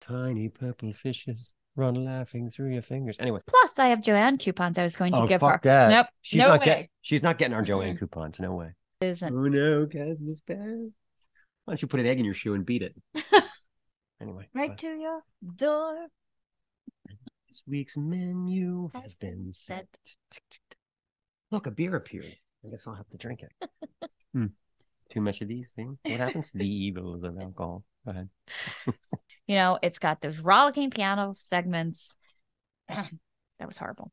Tiny purple fishes run laughing through your fingers. Anyway. Plus, I have Joanne coupons I was going to give her. Fuck that. Nope. No way. She's not getting our Joanne coupons. No way. Isn't. Oh no, guys, this bad. Why don't you put an egg in your shoe and beat it? Anyway. Right to your door. This week's menu has been set. Look, a beer appeared. I guess I'll have to drink it. Too much of these things. What happens? The evils of alcohol. Go ahead. It's got those rollicking piano segments. That was horrible.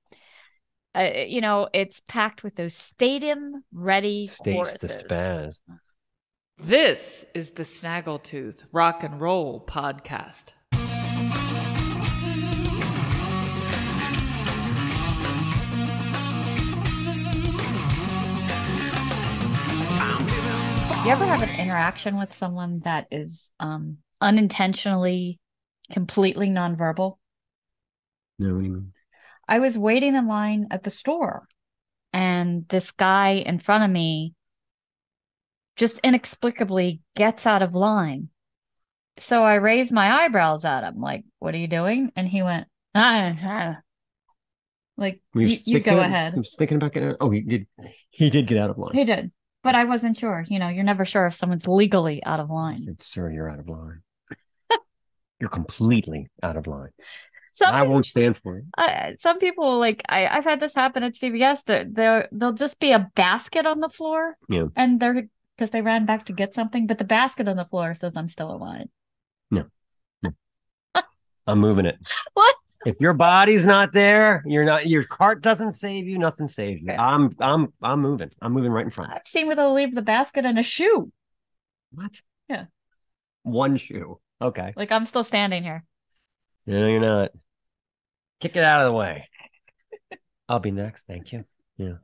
It's packed with those stadium-ready choruses. The spaz. This is the Snaggletooth Rock and Roll Podcast. Do you ever have an interaction with someone that is unintentionally completely nonverbal? No, what do you mean? I was waiting in line at the store, and this guy in front of me just inexplicably gets out of line. So I raised my eyebrows at him, like, "What are you doing?" And he went, like, you go ahead. He was thinking about getting out. Oh, he did get out of line. He did. But I wasn't sure. You're never sure if someone's legally out of line. I said, "Sir, you're out of line. You're completely out of line." I won't stand for it. Some people, like, I've had this happen at CVS. There'll just be a basket on the floor. Yeah. And because they ran back to get something, but the basket on the floor says I'm still in line. No. I'm moving it. What? If your body's not there, you're not. Your cart doesn't save you. Nothing saves you. Okay. I'm moving. I'm moving right in front. I've seen where they'll leave the basket in a shoe. What? Yeah. One shoe. Okay. Like, I'm still standing here. No, you're not. Kick it out of the way. I'll be next. Thank you. Yeah.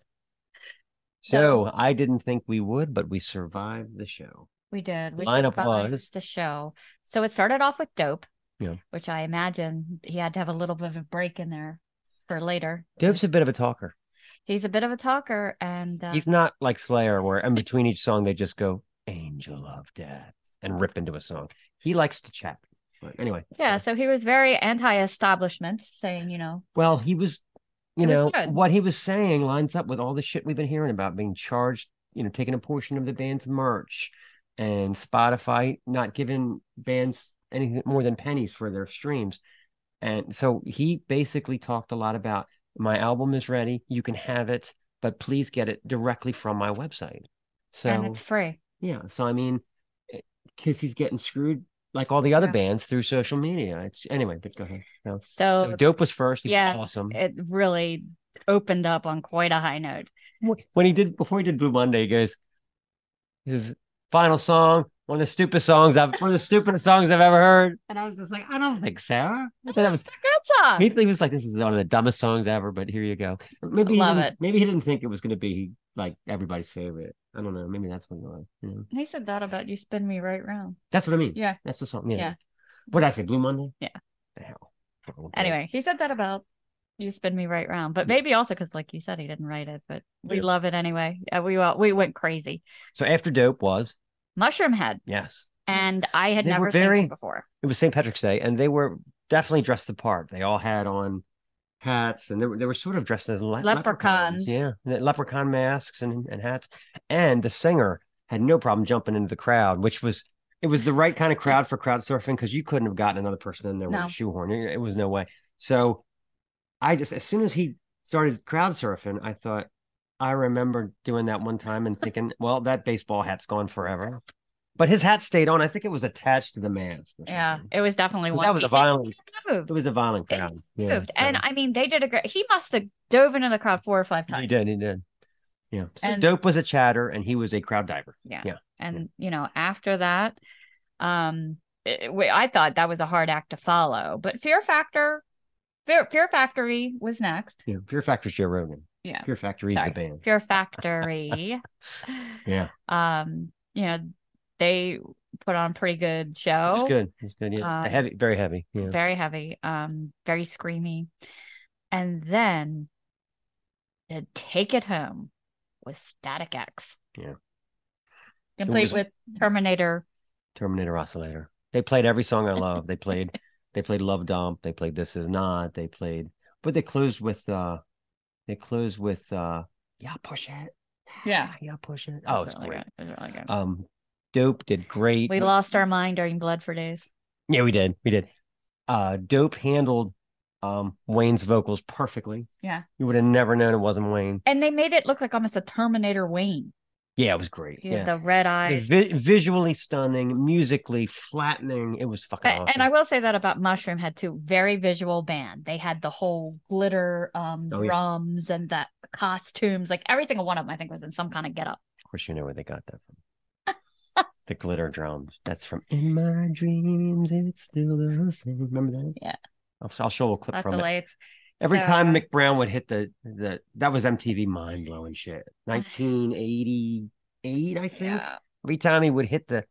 So I didn't think we would, but we survived the show. We did. We Lineup survived was the show. So it started off with Dope. Yeah. Which I imagine he had to have a little bit of a break in there for later. Dope's a bit of a talker. He's a bit of a talker, and he's not like Slayer, where in between each song they just go "Angel of Death" and rip into a song. He likes to chat. But anyway. Yeah, so he was very anti-establishment, saying, Well, he was, good. What he was saying lines up with all the shit we've been hearing about being charged, taking a portion of the band's merch, and Spotify not giving bands anything more than pennies for their streams. And so he basically talked a lot about, my album is ready, you can have it, but please get it directly from my website. So, and it's free. Yeah. So, I mean, because he's getting screwed like all the other bands through social media. Anyway, but go ahead. No. So Dope was first. He was awesome. It really opened up on quite a high note. Before he did Blue Monday, he goes, his final song, one of the stupidest songs I've ever heard. And I was just like, I don't think so. I thought that was a good song. He was like, this is one of the dumbest songs ever, but here you go. Maybe he didn't think it was going to be like everybody's favorite. I don't know. Maybe that's what it was. He said that about You Spin Me Right Round. That's what I mean. Yeah. That's the song. Yeah. What did I say? Blue Monday? Yeah. The hell. Anyway, he said that about You Spin Me Right Round, but maybe also because, like you said, he didn't write it, but we love it anyway. We went crazy. So after Dope was Mushroomhead. Yes. And I had never seen them before. It was St. Patrick's Day, and they were definitely dressed the part. They all had on hats, and they were sort of dressed as leprechauns. Yeah, leprechaun masks and hats. And the singer had no problem jumping into the crowd, it was the right kind of crowd for crowd surfing, because you couldn't have gotten another person in there with a shoehorn. It was no way. So as soon as he started crowd surfing, I thought, I remember doing that one time and thinking, well, that baseball hat's gone forever. But his hat stayed on. I think it was attached to the mask. Yeah, it was definitely one. It was a violent crowd. It moved. And I mean, they did a great. He must have dove into the crowd 4 or 5 times. He did. Yeah. So Dope was a chatter, and he was a crowd diver. Yeah. And after that, I thought that was a hard act to follow. But Fear Factory was next. Yeah, Fear Factory's Joe Rogan. Yeah. Fear Factory is the band. Fear Factory. Yeah. They put on a pretty good show. It was good. Yeah. Heavy, very heavy. Yeah. Very heavy. Very screamy. And then to take it home with Static X. Yeah. Complete with Terminator Oscillator. They played every song I love. They played They played Love Dump. They played This Is Not. They played, but they closed with Yeah, Push It. Yeah. Yeah, Push It. Oh, it's really great. Good. It was really good. Dope did great. We lost our mind during Blood for Days. Yeah, we did. Dope handled Wayne's vocals perfectly. Yeah. You would have never known it wasn't Wayne. And they made it look like almost a Terminator Wayne. Yeah, it was great. Yeah, the red eyes. Visually stunning, musically flattening. It was fucking awesome. And I will say that about Mushroom Head too. Very visual band. They had the whole glitter drums and the costumes. Like everything one of them, I think, was in some kind of getup. Of course, you know where they got that from. The glitter drums. That's from In My Dreams. It's still the same. Remember that? Yeah. I'll show a clip That's from it. Lights. Every time Mick Brown would hit the that was MTV mind blowing shit. 1988, I think. Yeah. Every time he would hit the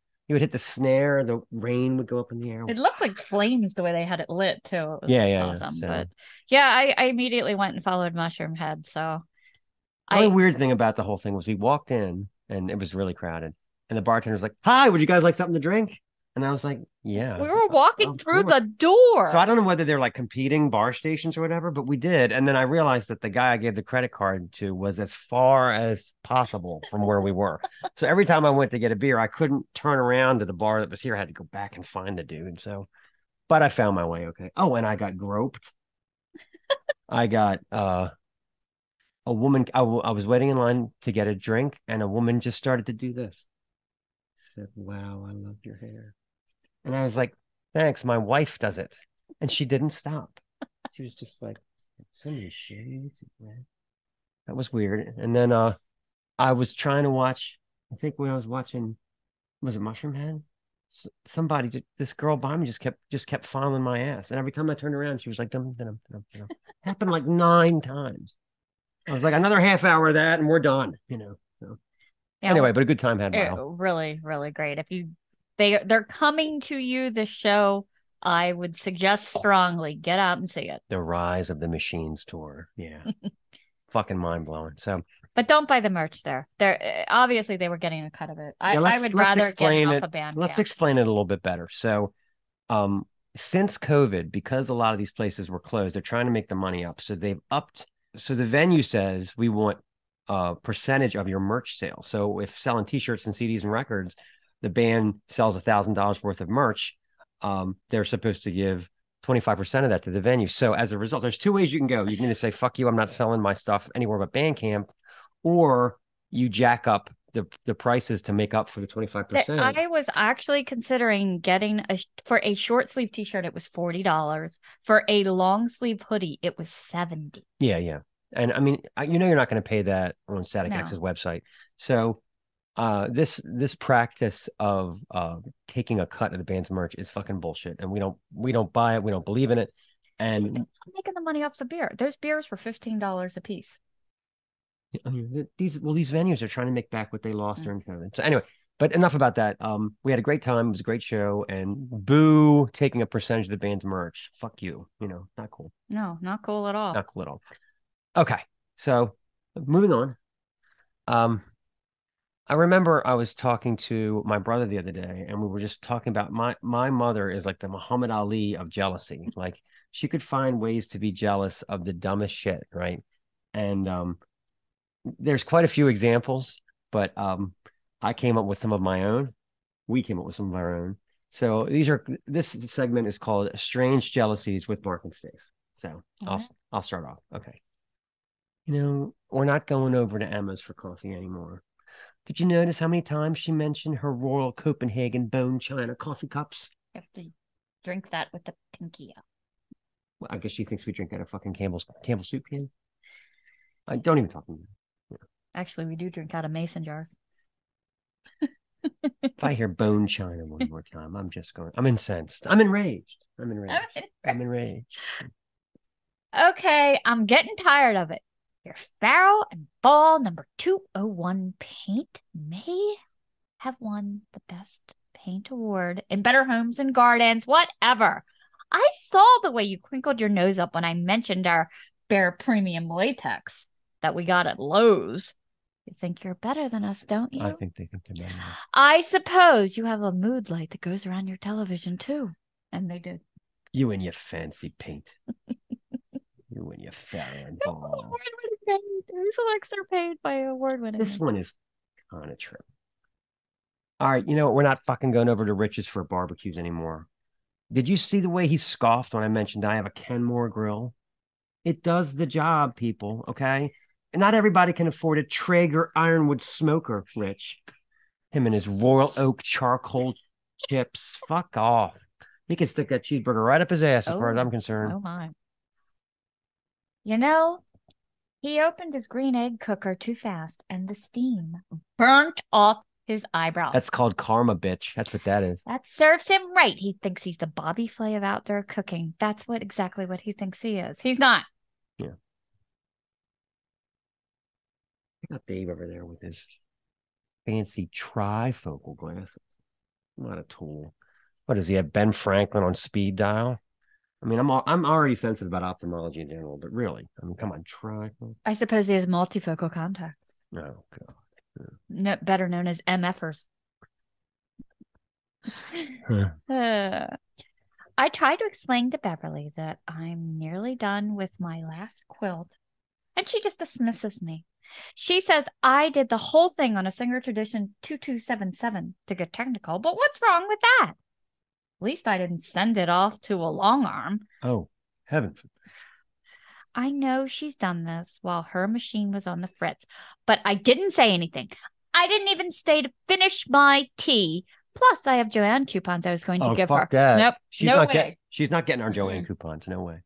snare, the rain would go up in the air. It looked like flames the way they had it lit too. It was awesome. So. But yeah, I immediately went and followed Mushroom Head. So the only weird thing about the whole thing was we walked in and it was really crowded. And the bartender was like, "Hi, would you guys like something to drink?" And I was like, "Yeah." We were walking through the door. So I don't know whether they're like competing bar stations or whatever, but we did. And then I realized that the guy I gave the credit card to was as far as possible from where we were. So every time I went to get a beer, I couldn't turn around to the bar that was here. I had to go back and find the dude. So, but I found my way. Okay. Oh, and I got groped. I got a woman. I was waiting in line to get a drink, and a woman just started to do this. Said, "Wow, I love your hair." And I was like, "Thanks, my wife does it." And she didn't stop. She was just like, "So many shades of red." That was weird. And then I was trying to watch, I think when I was watching, was it Mushroom Head? Somebody, this girl behind me just kept fondling my ass. And every time I turned around, she was like, dum, dum, dum, dum. Happened like 9 times. I was like, another half hour of that and we're done, So. Yeah, anyway, but a good time had. Really, really great. If they're coming to you, the show, I would suggest strongly get out and see it. The Rise of the Machines tour. Yeah. Fucking mind blowing. So, but don't buy the merch there. They're obviously they were getting a cut of it. I would rather get it off a band. Let's explain it a little bit better. So, since COVID, because a lot of these places were closed, they're trying to make the money up. So they've upped. So the venue says we want a percentage of your merch sale. So if selling T-shirts and CDs and records, the band sells $1,000 worth of merch, they're supposed to give 25% of that to the venue. So as a result, there's 2 ways you can go. You can either say, "Fuck you, I'm not selling my stuff anywhere but Bandcamp," or you jack up the prices to make up for the 25%. I was actually considering getting for a short sleeve T-shirt, it was $40. For a long sleeve hoodie, it was $70. Yeah. And I mean, you're not going to pay that on Static X's website. So this practice of taking a cut of the band's merch is fucking bullshit, and we don't buy it. We don't believe in it. And I'm making the money off the beer. Those beers were $15 a piece. I mean, these venues are trying to make back what they lost during COVID. So anyway, but enough about that. We had a great time. It was a great show, and boo taking a percentage of the band's merch. Fuck you. Not cool. No, not cool at all. Not cool at all. Okay, so moving on. I remember I was talking to my brother the other day, and we were just talking about my mother is like the Muhammad Ali of jealousy. Like she could find ways to be jealous of the dumbest shit, right? And there's quite a few examples, but I came up with some of my own. We came up with some of our own. So this segment is called Strange Jealousies with Mark and Stace. So I'll start off. Okay. We're not going over to Emma's for coffee anymore. Did you notice how many times she mentioned her Royal Copenhagen bone china coffee cups? You have to drink that with the pinky up. Well, I guess she thinks we drink out of fucking Campbell's soup cans. I don't even talk to me. Actually, we do drink out of mason jars. If I hear bone china one more time, I'm incensed. I'm enraged. I'm enraged. Okay, I'm getting tired of it. Your Farrow and Ball number 201 paint may have won the best paint award in Better Homes and Gardens, whatever. I saw the way you crinkled your nose up when I mentioned our Bare Premium Latex that we got at Lowe's. You think you're better than us, don't you? I think they think they're better than us. I suppose you have a mood light that goes around your television, too. And they did. You and your fancy paint. You and your Farron ball. Who selects their paid by award-winning? This one is kind of true. All right, you know what? We're not fucking going over to Rich's for barbecues anymore. Did you see the way he scoffed when I mentioned I have a Kenmore grill? It does the job, people, okay? And not everybody can afford a Traeger Ironwood smoker, Rich. Him and his Royal Oak charcoal chips. Fuck off. He can stick that cheeseburger right up his ass as far as I'm concerned. Oh, my. You know, he opened his green egg cooker too fast, and the steam burnt off his eyebrows. That's called karma, bitch. That's what that is. That serves him right. He thinks he's the Bobby Flay of outdoor cooking. That's exactly what he thinks he is. He's not. Yeah. I got Dave over there with his fancy trifocal glasses. What a tool. What does he have? Ben Franklin on speed dial? I mean, I'm already sensitive about ophthalmology in general, but really, I mean, come on, trifocal. I suppose he has multifocal contacts. Oh, God. No, better known as MFers. I tried to explain to Beverly that I'm nearly done with my last quilt, and she just dismisses me. She says I did the whole thing on a Singer Tradition 2277 to get technical, but what's wrong with that? At least I didn't send it off to a long arm. Oh, heaven. I know she's done this while her machine was on the fritz, but I didn't say anything. I didn't even stay to finish my tea. Plus, I have Joanne coupons I was going to give her. That. Nope. She's not getting our Joanne coupons. No way.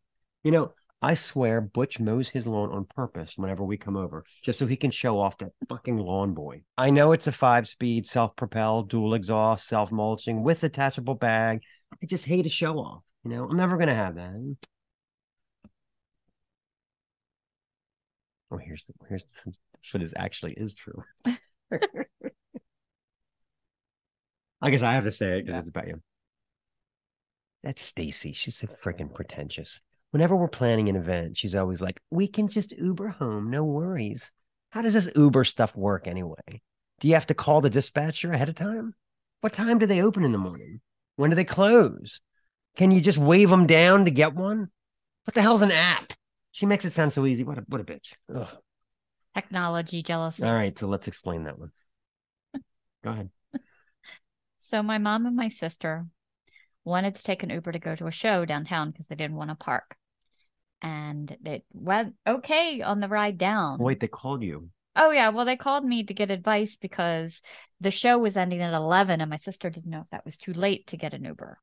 You know, I swear Butch mows his lawn on purpose whenever we come over, just so he can show off that fucking lawn boy. I know it's a 5-speed, self-propelled, dual exhaust, self-mulching with attachable bag. I just hate a show off. You know, I'm never going to have that. Oh, here's what actually is true. I guess I have to say it because it's about you. That's Stacy. She's so freaking pretentious. Whenever we're planning an event, she's always like, we can just Uber home. No worries. How does this Uber stuff work anyway? Do you have to call the dispatcher ahead of time? What time do they open in the morning? When do they close? Can you just wave them down to get one? What the hell's an app? She makes it sound so easy. What a bitch. Ugh. Technology jealousy. All right, so let's explain that one. Go ahead. So my mom and my sister wanted to take an Uber to go to a show downtown because they didn't want to park. And it went okay on the ride down. Wait, they called you? Oh, yeah. Well, they called me to get advice because the show was ending at 11 and my sister didn't know if that was too late to get an Uber.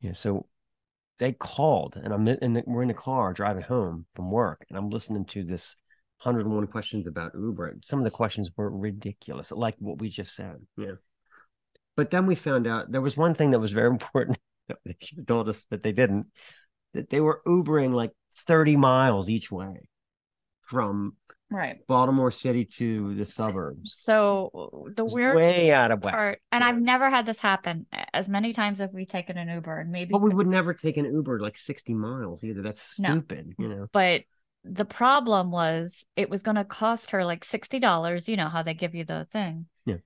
Yeah, so they called and we're in the car driving home from work and I'm listening to this 101 questions about Uber. Some of the questions were ridiculous, like what we just said. Yeah. But then we found out there was one thing that was very important. They should have told us that they didn't, that they were Ubering like 30 miles each way from Baltimore City to the suburbs. So the weird way out of whack. part, and I've never had this happen. As many times have we taken an Uber, and maybe, but we would never take an Uber like 60 miles either. That's stupid, you know. But the problem was it was going to cost her like $60. You know how they give you the thing. Yeah.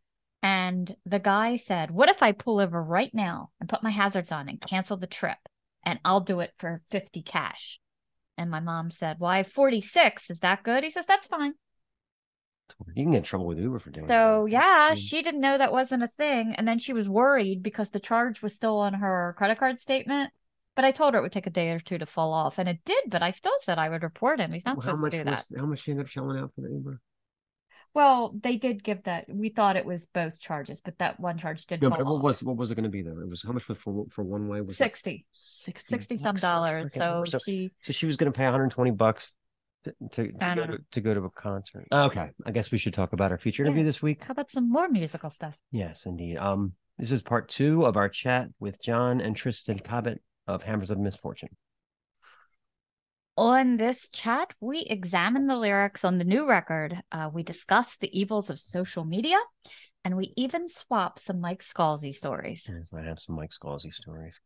And the guy said, "What if I pull over right now and put my hazards on and cancel the trip, and I'll do it for $50 cash?" And my mom said, "Well, I have 46. Is that good?" He says, "That's fine." You can get in trouble with Uber for doing that. So, yeah, she didn't know that wasn't a thing. And then she was worried because the charge was still on her credit card statement. But I told her it would take a day or two to fall off. And it did, but I still said I would report him. He's not supposed to do that. How much did you end up shelling out for the Uber? Well, they did give that. We thought it was both charges, but that one charge did fall off. What was it going to be though? It was how much for one way? Was 60. 60 some dollars. Okay. So she was going to pay $120 to go to a concert. Okay, I guess we should talk about our feature interview this week. How about some more musical stuff? Yes, indeed. This is part 2 of our chat with John and Tristan Cobbett of Hammers of Misfortune. On this chat, we examine the lyrics on the new record. We discuss the evils of social media, and we even swap some Mike Scalzi stories. Yes, I have some Mike Scalzi stories.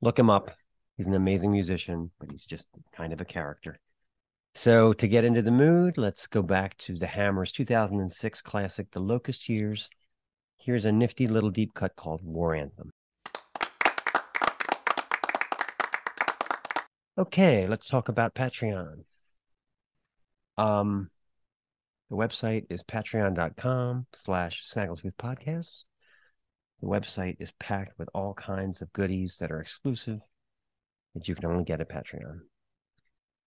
Look him up. He's an amazing musician, but he's just kind of a character. So to get into the mood, let's go back to the Hammers' 2006 classic, The Locust Years. Here's a nifty little deep cut called War Anthem. Okay, let's talk about Patreon. The website is patreon.com/snaggletoothpodcasts. The website is packed with all kinds of goodies that are exclusive that you can only get at Patreon.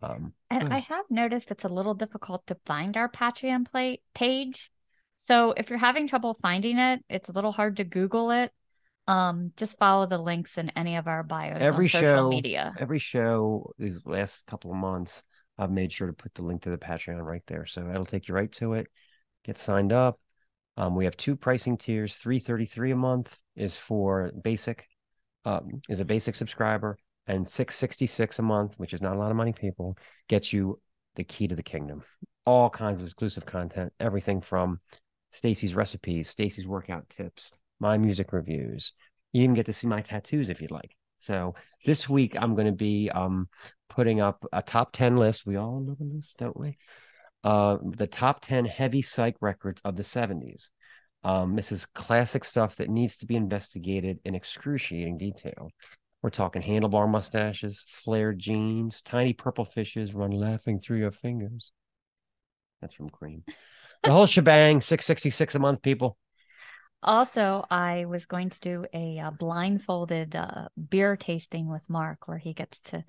And I have noticed it's a little difficult to find our Patreon page. So if you're having trouble finding it, it's a little hard to Google it. Just follow the links in any of our bios on social media. Every show these last couple of months, I've made sure to put the link to the Patreon right there. So that'll take you right to it. Get signed up. We have 2 pricing tiers. $3.33 a month is for basic, is a basic subscriber, and $6.66 a month, which is not a lot of money, people, gets you the key to the kingdom. All kinds of exclusive content, everything from Stacy's recipes, Stacy's workout tips, my music reviews. You even get to see my tattoos if you'd like. So this week I'm going to be putting up a top 10 list. We all love a list, don't we? The top 10 heavy psych records of the 70s. This is classic stuff that needs to be investigated in excruciating detail. We're talking handlebar mustaches, flared jeans, tiny purple fishes run laughing through your fingers. That's from Cream. The whole shebang, $6.66 a month, people. Also, I was going to do a blindfolded beer tasting with Mark, where he gets to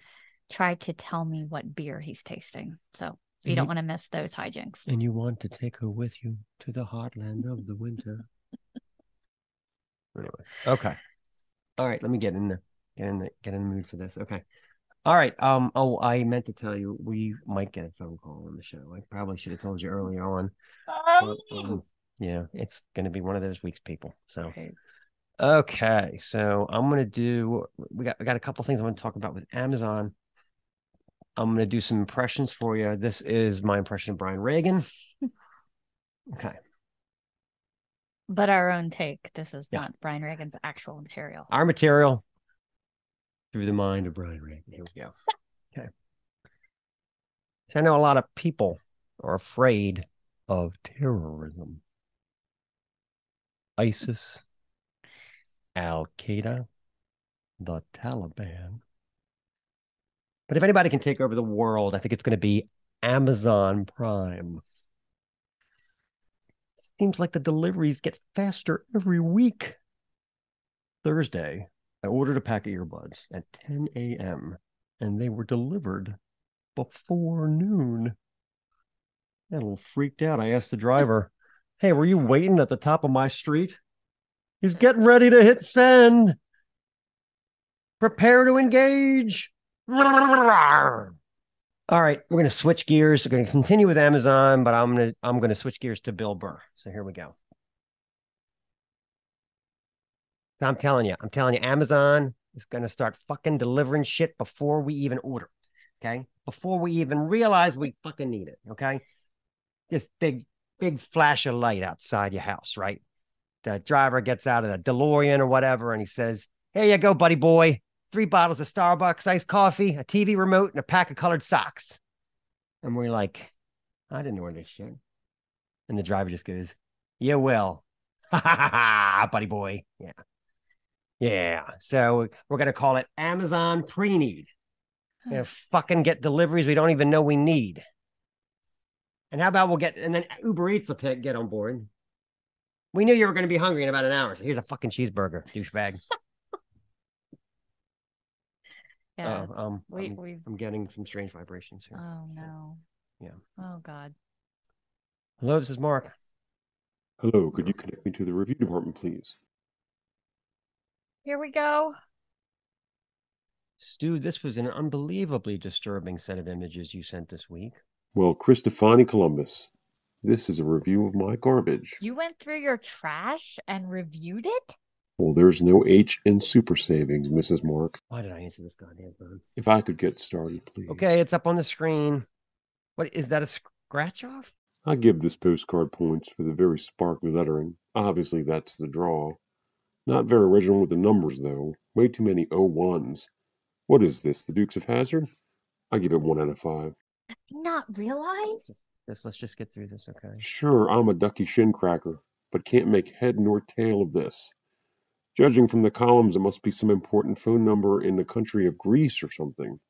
try to tell me what beer he's tasting. So you don't want to miss those hijinks. And you want to take her with you to the heartland of the winter. Anyway, okay. All right, let me get in there. Get in the mood for this. Okay. All right. Oh, I meant to tell you we might get a phone call on the show. I probably should have told you earlier on. Yeah, it's going to be one of those weeks, people. So, okay. So I'm going to do. We got a couple things I'm going to talk about with Amazon. I'm going to do some impressions for you. This is my impression of Brian Regan. Okay. But our own take. This is not Brian Regan's actual material. Our material through the mind of Brian Regan. Here we go. Okay. So I know a lot of people are afraid of terrorism. ISIS, Al-Qaeda, the Taliban. But if anybody can take over the world, I think it's going to be Amazon Prime. It seems like the deliveries get faster every week. Thursday, I ordered a pack of earbuds at 10 a.m. and they were delivered before noon. I got a little freaked out. I asked the driver, "Hey, were you waiting at the top of my street?" He's getting ready to hit send. Prepare to engage. All right, we're going to switch gears. We're going to continue with Amazon, but I'm going to switch gears to Bill Burr. So here we go. So I'm telling you, Amazon is going to start fucking delivering shit before we even order. Okay, before we even realize we fucking need it. Okay, this big flash of light outside your house, right? The driver gets out of the DeLorean or whatever, and he says, "Here you go, buddy boy. 3 bottles of Starbucks iced coffee, a TV remote, and a pack of colored socks." And we're like, "I didn't order this shit." And the driver just goes, "You will." Ha ha ha, buddy boy. Yeah. Yeah. So we're going to call it Amazon Pre-Need. We're going to fucking get deliveries we don't even know we need. And how about and then Uber Eats will get on board. We knew you were going to be hungry in about an hour, so here's a fucking cheeseburger, douchebag. Yeah, I'm getting some strange vibrations here. Oh no. Yeah. Oh God. Hello, this is Mark. Hello, could you connect me to the review department, please? Here we go. Stu, this was an unbelievably disturbing set of images you sent this week. Well, Christofani Columbus, this is a review of my garbage. You went through your trash and reviewed it? Well, there's no H in super savings, Mrs. Mark. Why did I answer this goddamn phone? If I could get started, please. Okay, it's up on the screen. What, is that a scratch off? I give this postcard points for the very sparkly lettering. Obviously, that's the draw. Not very original with the numbers, though. Way too many 01s. What is this, the Dukes of Hazzard? I give it 1 out of 5. Did you not realize? Let's just get through this, okay? Sure, I'm a ducky shin cracker, but can't make head nor tail of this. Judging from the columns, it must be some important phone number in the country of Greece or something.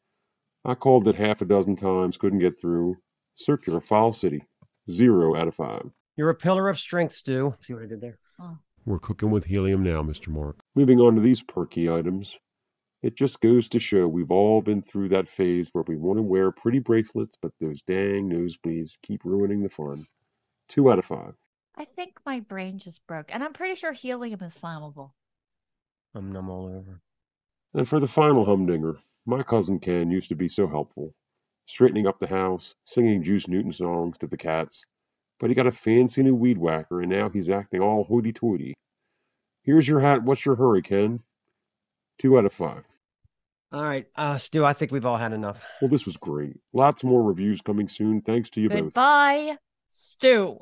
I called it half a dozen times, couldn't get through. Circular File City. 0 out of 5. You're a pillar of strength, Stu. See what I did there? Oh. We're cooking with helium now, Mr. Mark. Moving on to these perky items. It just goes to show we've all been through that phase where we want to wear pretty bracelets, but those dang nosebleeds keep ruining the fun. 2 out of 5. I think my brain just broke, and I'm pretty sure helium is flammable. I'm numb all over. And for the final humdinger, my cousin Ken used to be so helpful, straightening up the house, singing Juice Newton songs to the cats, but he got a fancy new weed whacker, and now he's acting all hoity-toity. Here's your hat, what's your hurry, Ken? 2 out of 5. All right, Stu, I think we've all had enough. Well, this was great. Lots more reviews coming soon, thanks to you both. Goodbye, Stu.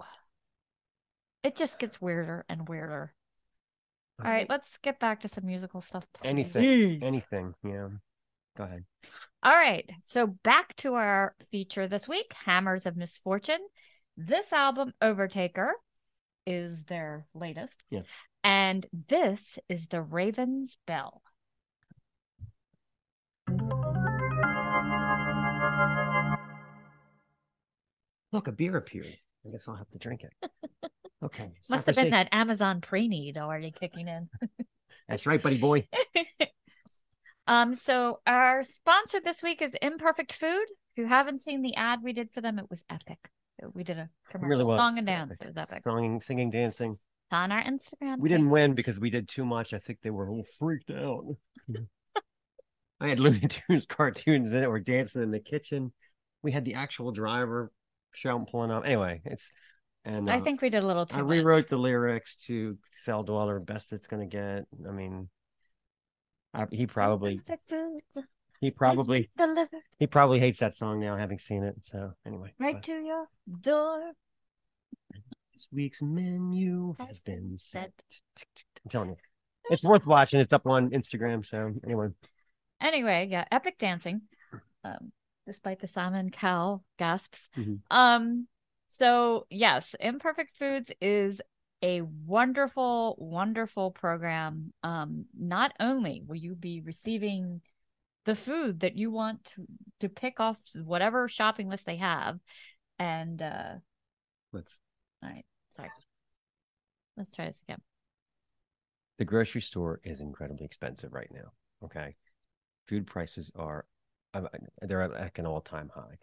It just gets weirder and weirder. All right, let's get back to some musical stuff. Anything, yeah. Go ahead. All right, so back to our feature this week, Hammers of Misfortune. This album, Overtaker, is their latest. Yeah. And this is The Raven's Bell. Look, a beer appeared. I guess I'll have to drink it. Okay. Must have been that Amazon pre-need already kicking in. That's right, buddy boy. So our sponsor this week is Imperfect Food. If you haven't seen the ad we did for them, it was epic. We did a commercial, really was. Song and dance. It was epic. Singing, dancing. It's on our Instagram. We didn't win because we did too much. I think they were all freaked out. I had Looney Tunes cartoons in it. We're dancing in the kitchen. We had the actual driver shouting, pulling up. Anyway, I think we did a little too much. I rewrote the lyrics to Cell Dweller, best it's gonna get. I mean, he probably hates that song now, having seen it. So anyway, right to your door. This week's menu has been set. I'm telling you, it's worth watching. It's up on Instagram. So anyway, yeah, epic dancing. Despite the Simon Cowell gasps. Mm-hmm. So yes, Imperfect Foods is a wonderful, wonderful program. Not only will you be receiving the food that you want to pick off whatever shopping list they have, and all right, sorry. Let's try this again. The grocery store is incredibly expensive right now. Okay, food prices are they're at like an all-time high.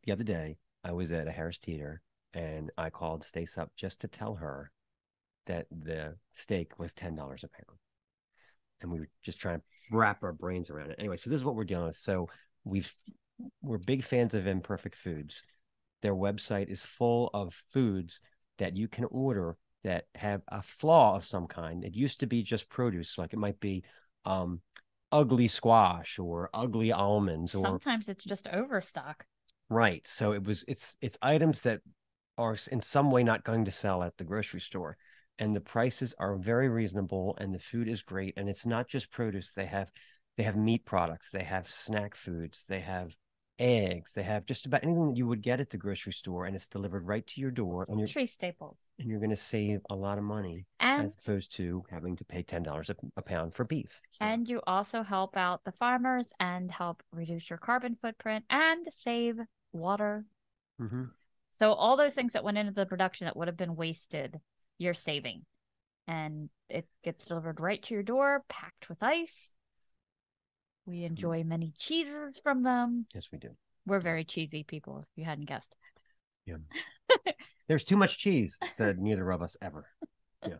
The other day, I was at a Harris Teeter, and I called Stace up just to tell her that the steak was $10 a pound. And we were just trying to wrap our brains around it. Anyway, so this is what we're dealing with. So we're big fans of Imperfect Foods. Their website is full of foods that you can order that have a flaw of some kind. It used to be just produce, like it might be ugly squash or ugly almonds, or sometimes it's just overstock. Right. So it's items that are in some way not going to sell at the grocery store, and the prices are very reasonable, and the food is great, and it's not just produce. They have meat products, they have snack foods, they have eggs, they have just about anything that you would get at the grocery store, and it's delivered right to your door. And Tree staples. And you're going to save a lot of money, as opposed to having to pay $10 a pound for beef. So. And you also help out the farmers and help reduce your carbon footprint and save water. Mm-hmm. So all those things that went into the production that would have been wasted, you're saving. And it gets delivered right to your door, packed with ice. We enjoy many cheeses from them. Yes, we do. We're very cheesy people, if you hadn't guessed. Yeah. There's too much cheese, said neither of us ever. Yeah.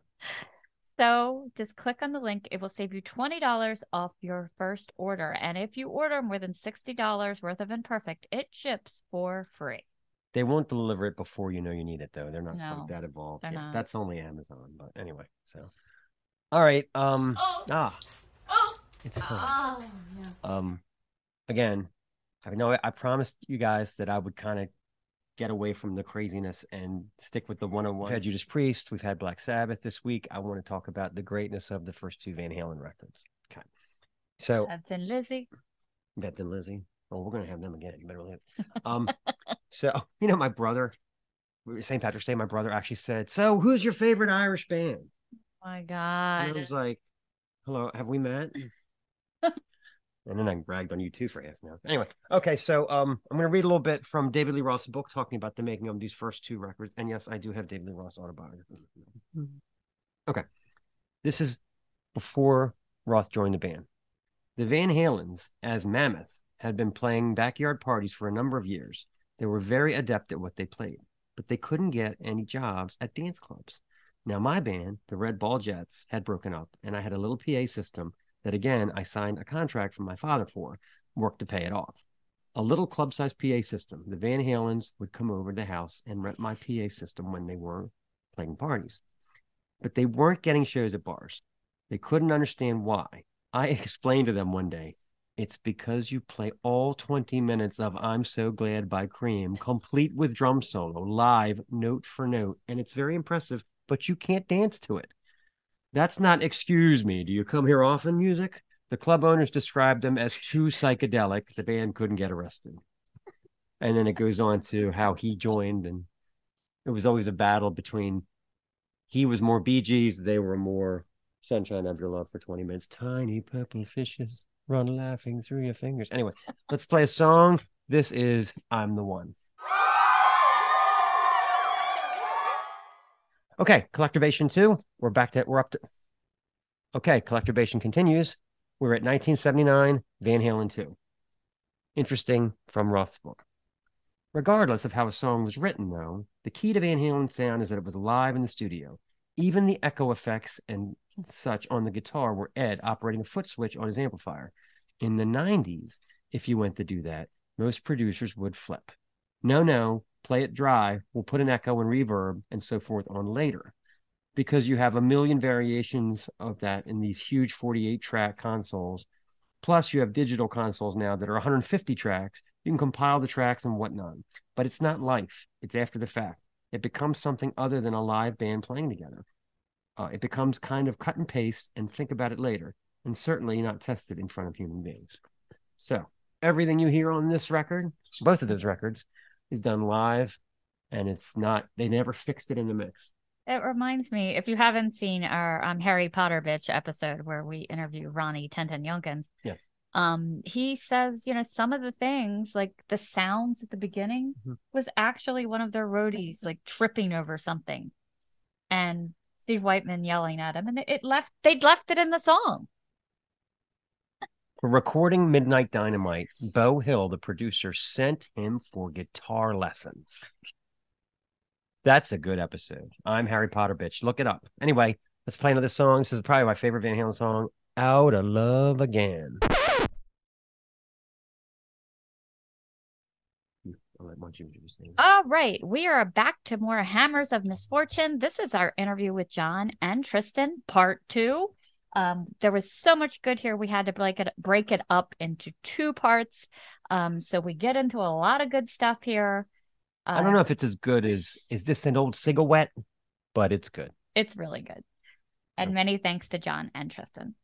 So just click on the link. It will save you $20 off your first order. And if you order more than $60 worth of Imperfect, it ships for free. They won't deliver it before you know you need it, though. They're not quite that involved. They're not. That's only Amazon. But anyway, so. All right. It's time. Yeah. Again, I promised you guys that I would kind of get away from the craziness and stick with the 101. We've had Judas Priest. We've had Black Sabbath this week. I want to talk about the greatness of the first two Van Halen records. Okay. So. Beth and Lizzie. Well, we're going to have them again. You better believe it. So, my brother, St. Patrick's Day, my brother actually said, so who's your favorite Irish band? Oh my God. And I was like, hello, have we met? And then I bragged on you too for half now. Anyway, okay, so I'm going to read a little bit from David Lee Roth's book talking about the making of these first 2 records. And yes, I do have David Lee Roth's autobiography. Okay, this is before Roth joined the band. The Van Halens, as Mammoth, had been playing backyard parties for a number of years. They were very adept at what they played, but they couldn't get any jobs at dance clubs. Now, my band, the Red Ball Jets, had broken up, and I had a little PA system that, again, I signed a contract from my father for, work to pay it off. A little club-sized PA system. The Van Halens would come over to the house and rent my PA system when they were playing parties. But they weren't getting shows at bars. They couldn't understand why. I explained to them one day, it's because you play all 20 minutes of I'm So Glad by Cream, complete with drum solo, live, note for note, and it's very impressive, but you can't dance to it. That's not, excuse me, do you come here often, music? The club owners described them as too psychedelic. The band couldn't get arrested. And then it goes on to how he joined, and it was always a battle between, he was more Bee Gees, they were more Sunshine of Your Love for 20 minutes. Tiny purple fishes run laughing through your fingers. Anyway, let's play a song. This is I'm the One. Okay, Collectivation 2. We're up to. Okay, Collectivation continues. We're at 1979, Van Halen 2. Interesting from Roth's book. Regardless of how a song was written, though, the key to Van Halen's sound is that it was live in the studio. Even the echo effects and such on the guitar were Ed operating a foot switch on his amplifier. In the 90s, if you went to do that, most producers would flip. No, play it dry. We'll put an echo and reverb and so forth on later. Because you have a million variations of that in these huge 48-track consoles. Plus, you have digital consoles now that are 150 tracks. You can compile the tracks and whatnot. But it's not life. It's after the fact. It becomes something other than a live band playing together. It becomes kind of cut and paste and think about it later, and certainly not tested in front of human beings. So everything you hear on this record, both of those records, is done live, and it's not, they never fixed it in the mix. It reminds me, if you haven't seen our Harry Potter Bitch episode where we interview Ronnie Tenten Youngkins, yeah. He says, some of the things, like the sounds at the beginning, was actually one of their roadies, like tripping over something. And Steve Whiteman yelling at him, and they'd left it in the song. For recording Midnight Dynamite, Beau Hill, the producer, sent him for guitar lessons. That's a good episode. I'm Harry Potter Bitch. Look it up. Anyway, let's play another song. This is probably my favorite Van Halen song, Out of Love Again. All right, we are back to more Hammers of Misfortune. This is our interview with John and Tristan, part 2. There was so much good here. We had to break it up into 2 parts. So we get into a lot of good stuff here. I don't know if it's as good as, is this an old cigarette? But it's good. It's really good. And many thanks to John and Tristan.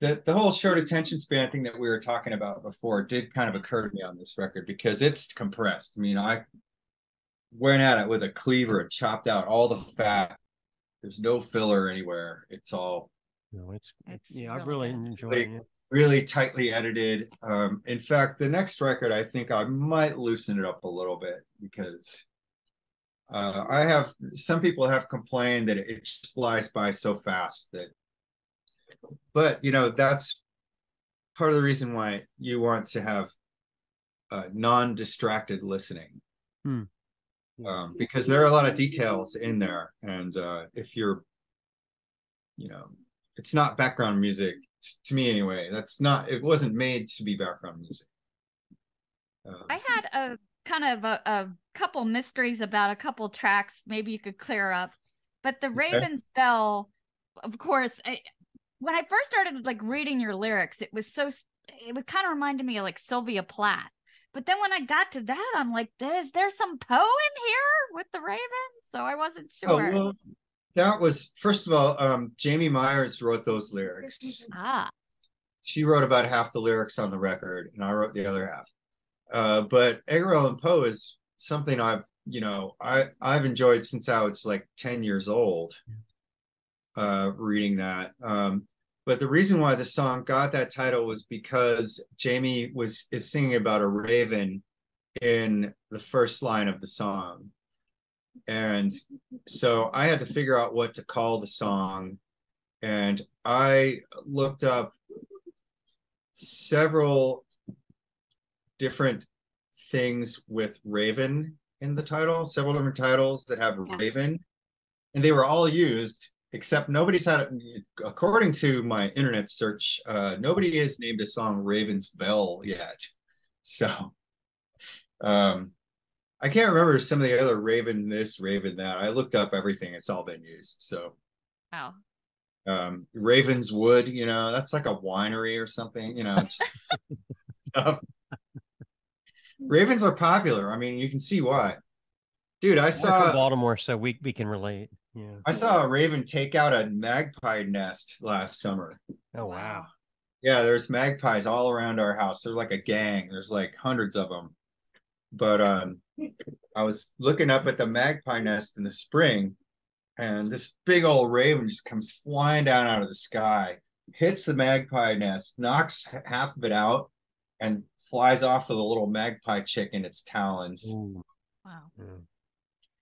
The whole short attention span thing that we were talking about before did kind of occur to me on this record because it's compressed. I mean, I went at it with a cleaver and chopped out all the fat. There's no filler anywhere. It's all. No, it's yeah, I really enjoyed it. Really tightly edited. In fact, the next record, I think I might loosen it up a little bit because some people have complained that it just flies by so fast that. But, that's part of the reason why you want to have non-distracted listening. Because there are a lot of details in there. And if you're, it's not background music, to me anyway. It wasn't made to be background music. I had a kind of a couple mysteries about a couple tracks maybe you could clear up. But the Raven's Bell, of course, when I first started reading your lyrics, it was kind of reminded me of Sylvia Plath. But then when I got to that, I'm like, is there some Poe in here with the Raven? So I wasn't sure. Well, that was, first of all, Jamie Myers wrote those lyrics. She wrote about half the lyrics on the record, and I wrote the other half. But Edgar Allan Poe is something I've enjoyed since I was 10 years old. Reading that. But the reason why the song got that title was because Jamie is singing about a raven in the first line of the song. And so I had to figure out what to call the song. And I looked up several different things with Raven in the title, several different titles that have Raven, and they were all used, except nobody's had, according to my internet search, nobody has named a song Raven's Bell yet. So I can't remember some of the other Raven this, Raven that. I looked up everything, it's all been used. So wow. Ravenswood, that's like a winery or something, just stuff. Ravens are popular. I mean, you can see why. Dude, I saw from Baltimore, so we can relate. Yeah. I saw a raven take out a magpie nest last summer. Oh wow. Yeah, there's magpies all around our house. They're like a gang. There's like hundreds of them. But I was looking up at the magpie nest in the spring, and this big old raven just comes flying down out of the sky, hits the magpie nest, knocks half of it out, and flies off with a little magpie chick in its talons. Ooh. Wow.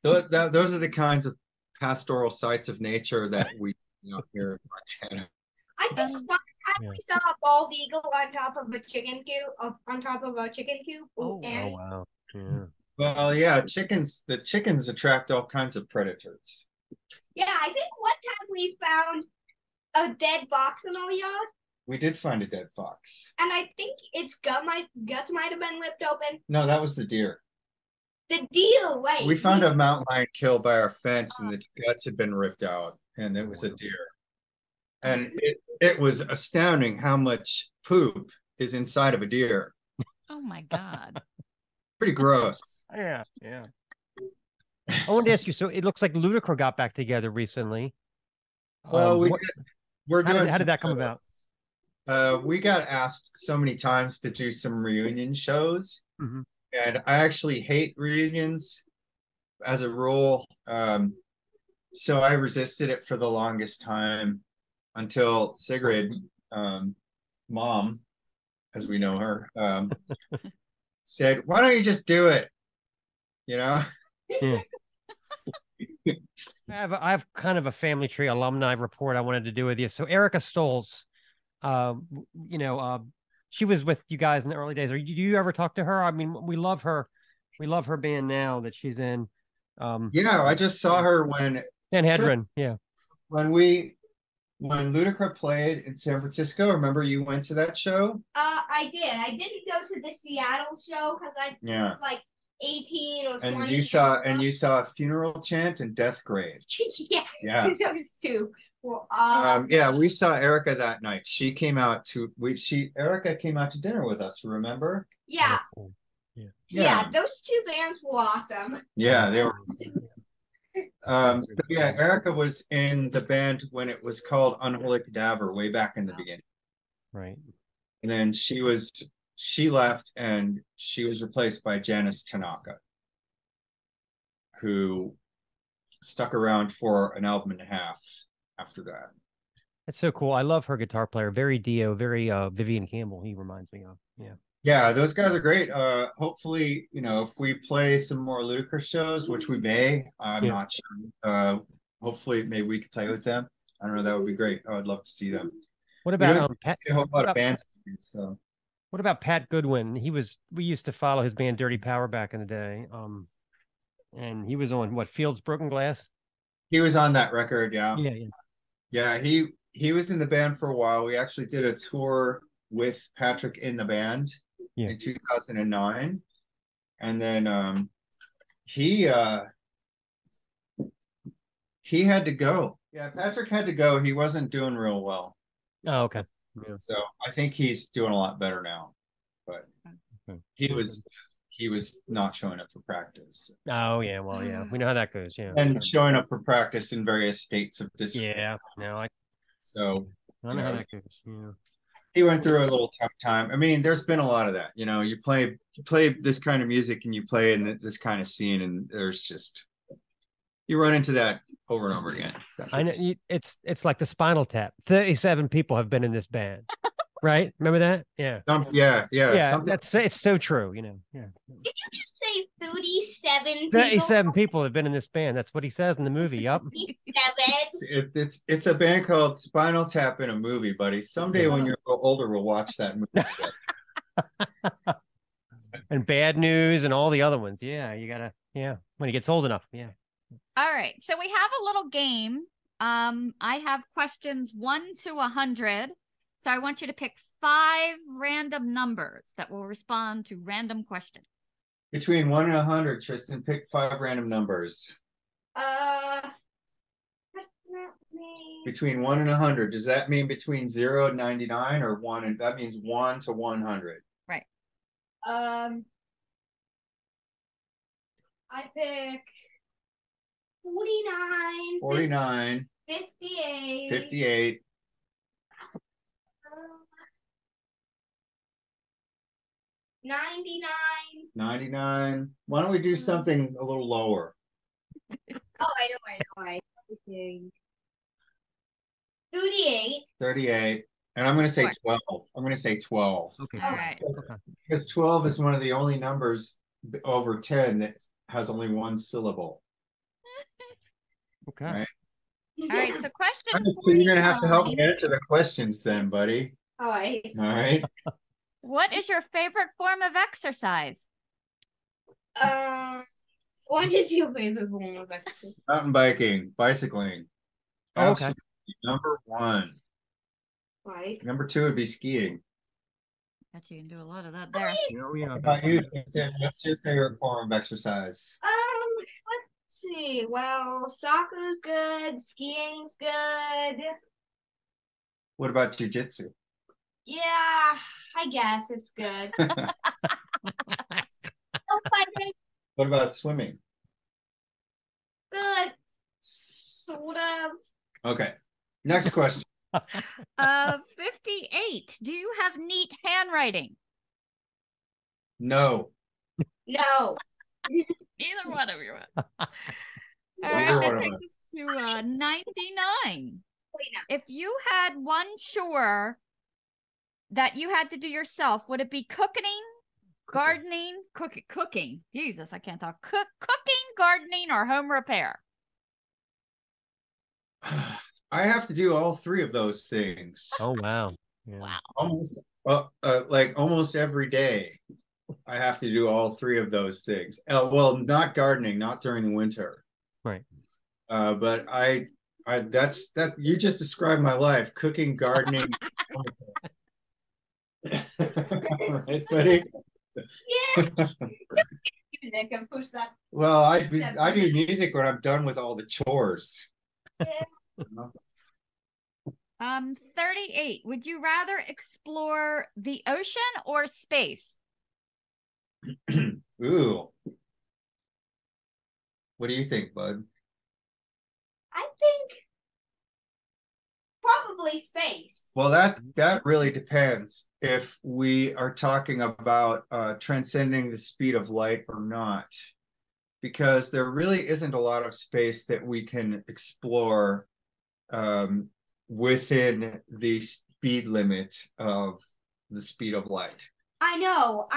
Those are the kinds of pastoral sights of nature that we here in Montana. I think one time we saw a bald eagle on top of a chicken coop. Oh wow. Yeah. Well, yeah, the chickens attract all kinds of predators. Yeah, I think one time we found a dead fox in our yard. We did find a dead fox. And I think its guts might have been ripped open. No, that was the deer. The deer, right. We found a mountain lion killed by our fence, and its guts had been ripped out, and it was a deer. And it was astounding how much poop is inside of a deer. Oh my God. Pretty gross. Yeah. I wanted to ask you, so it looks like Ludacris got back together recently. Well, we're doing. How did that come about? We got asked so many times to do some reunion shows. Mm-hmm. And I actually hate reunions as a rule. So I resisted it for the longest time until Sigrid, mom, as we know her, said, "Why don't you just do it?" Yeah. I have kind of a family tree alumni report I wanted to do with you. So Erica Stoltz, she was with you guys in the early days. Do you ever talk to her? I mean, we love her. We love her band now that she's in. I just saw her when Sanhedrin. Yeah. When Ludacris played in San Francisco, remember you went to that show? I did. I didn't go to the Seattle show because I was like 18 or 20. And you saw Funeral Chant and Death Grave. Yeah. Those two were awesome. We saw Erica that night. She came out Erica came out to dinner with us, remember? Yeah. Cool. Yeah, those two bands were awesome. Yeah, they were. Erica was in the band when it was called Unholy Cadaver way back in the beginning. Right. And then she left and she was replaced by Janice Tanaka, who stuck around for an album and a half after that. That's so cool. I love her guitar player. Very Dio, very Vivian Campbell, he reminds me of. Yeah. Yeah, those guys are great. Hopefully, if we play some more Ludacris shows, which we may, I'm not sure. Hopefully, maybe we could play with them. I don't know. That would be great. I would love to see them. What about Pat? A whole lot of bands. So, what about Pat Goodwin? We used to follow his band Dirty Power back in the day. And he was on Fields Broken Glass. He was on that record. Yeah. Yeah. He was in the band for a while. We actually did a tour with Patrick in the band in 2009, and then he had to go. Yeah, Patrick had to go. He wasn't doing real well. Oh, okay. Yeah. So I think he's doing a lot better now, but he was not showing up for practice. Oh yeah, well yeah, we know how that goes. Yeah, and showing up for practice in various states of disrepair. Yeah, no, I know how that goes. Yeah. He went through a little tough time. I mean, there's been a lot of that. You play this kind of music and you play in this kind of scene, and there's just You run into that over and over again. I know it's like the Spinal Tap. 37 people have been in this band, right? Remember that? Yeah. Yeah. It's so true. You know. Yeah. Did you just say 37 37 people have been in this band. That's what he says in the movie. Yup. 37. It's a band called Spinal Tap in a movie, buddy. Someday when you're older, we'll watch that movie. And Bad News and all the other ones. Yeah, you gotta. Yeah, when he gets old enough. Yeah. All right. So we have a little game. I have questions 1 to 100. So I want you to pick 5 random numbers that will respond to random questions. Between 1 and 100, Tristan, pick 5 random numbers. What's that mean? Between 1 and 100, does that mean between 0 and 99 or 1? And that means 1 to 100. Right. I pick 49. 49. 58. 58. 99. 99. Why don't we do something a little lower? Oh, I know. 38. 38. And I'm going to say What? 12. I'm going to say 12. Okay. All right. Because 12 is one of the only numbers over 10 that has only one syllable. Okay. Right. All right. So question So you're going to have to help me 49. answer the questions then, buddy. All right. All right. What is your favorite form of exercise? What is your favorite form of exercise? Mountain biking, bicycling. Oh, okay. Absolutely. Number 1. Right. Number 2 would be skiing. Bet you can do a lot of that there. What about you, Tristan? What's your favorite form of exercise? Let's see. Well, soccer's good. Skiing's good. What about jujitsu? Yeah, I guess it's good. Fighting, What about swimming? good. Sort of. Okay. Next question. 58. Do you have neat handwriting? No. No. Either one of you. All right, Neither that one of takes us to 99. If you had one chore that you had to do yourself, would it be cooking, gardening, cooking? Jesus, I can't talk. Cooking, gardening, or home repair? I have to do all 3 of those things. Oh wow. Yeah. Wow. Almost almost every day. I have to do all 3 of those things. Well, not gardening, not during the winter. Right. But that's you just described my life: cooking, gardening. Right, buddy? Yeah. Music and push that. Well, I do music when I'm done with all the chores. Yeah. 38. Would you rather explore the ocean or space? Ooh. What do you think, bud? I think probably space. Well, that really depends if we are talking about transcending the speed of light or not, because there really isn't a lot of space that we can explore within the speed limit of the speed of light. I know.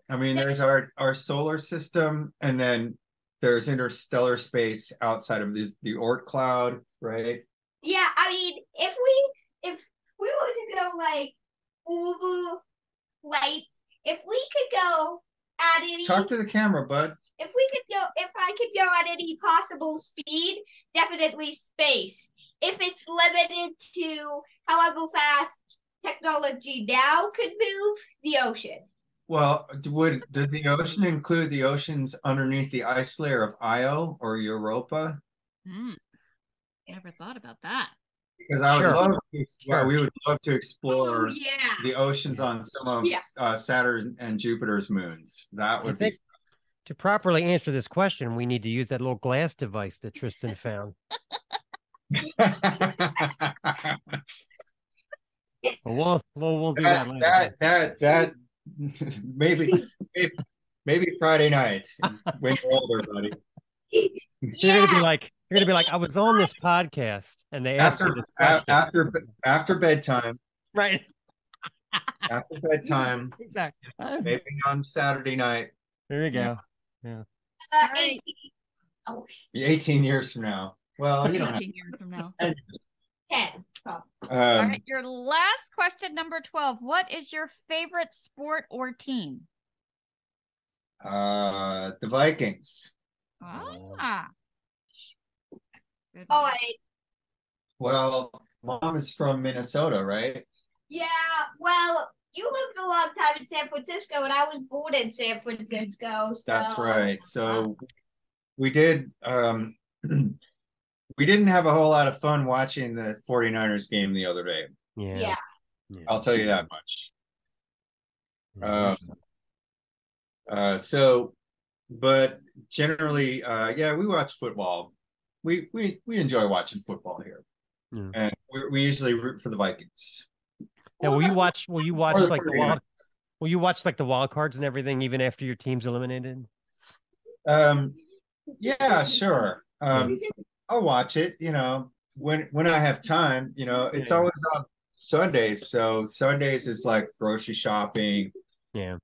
I mean, there's our solar system, and then there's interstellar space outside of the Oort cloud, right? Yeah, I mean, if we were to go like over light, if we could go at any Talk to the camera, bud. if I could go at any possible speed, definitely space. If it's limited to however fast technology now could move, the ocean. Well, does the ocean include the oceans underneath the ice layer of Io or Europa? Never thought about that. Because I would Sure. love to, we would love to explore Oh yeah. the oceans on some of Saturn and Jupiter's moons. That would be. To properly answer this question, we need to use that little glass device that Tristan found. We'll do that later. that maybe Friday night when you're older, buddy. You're gonna be like, I was on this podcast and they asked me this question. After bedtime. Right. After bedtime. Exactly. Maybe on Saturday night. There you go. Yeah. 18. 18 years from now. Well, you don't 18 years from now. 10. All right, your last question, number 12. What is your favorite sport or team? The Vikings. Ah. Good Oh, one. Well, Mom is from Minnesota, right? yeah. Well, you lived a long time in San Francisco, and I was born in San Francisco. So. That's right. So we did. We didn't have a whole lot of fun watching the 49ers game the other day. Yeah. I'll tell you that much. Yeah. But generally, yeah, we watch football. We enjoy watching football here, and we usually root for the Vikings. Yeah, will you watch Or like the wild? Will you watch like the wild cards and everything, even after your team's eliminated? Yeah, sure. I'll watch it. You know, when I have time. You know, it's always on Sundays. So Sundays is like grocery shopping. Yeah.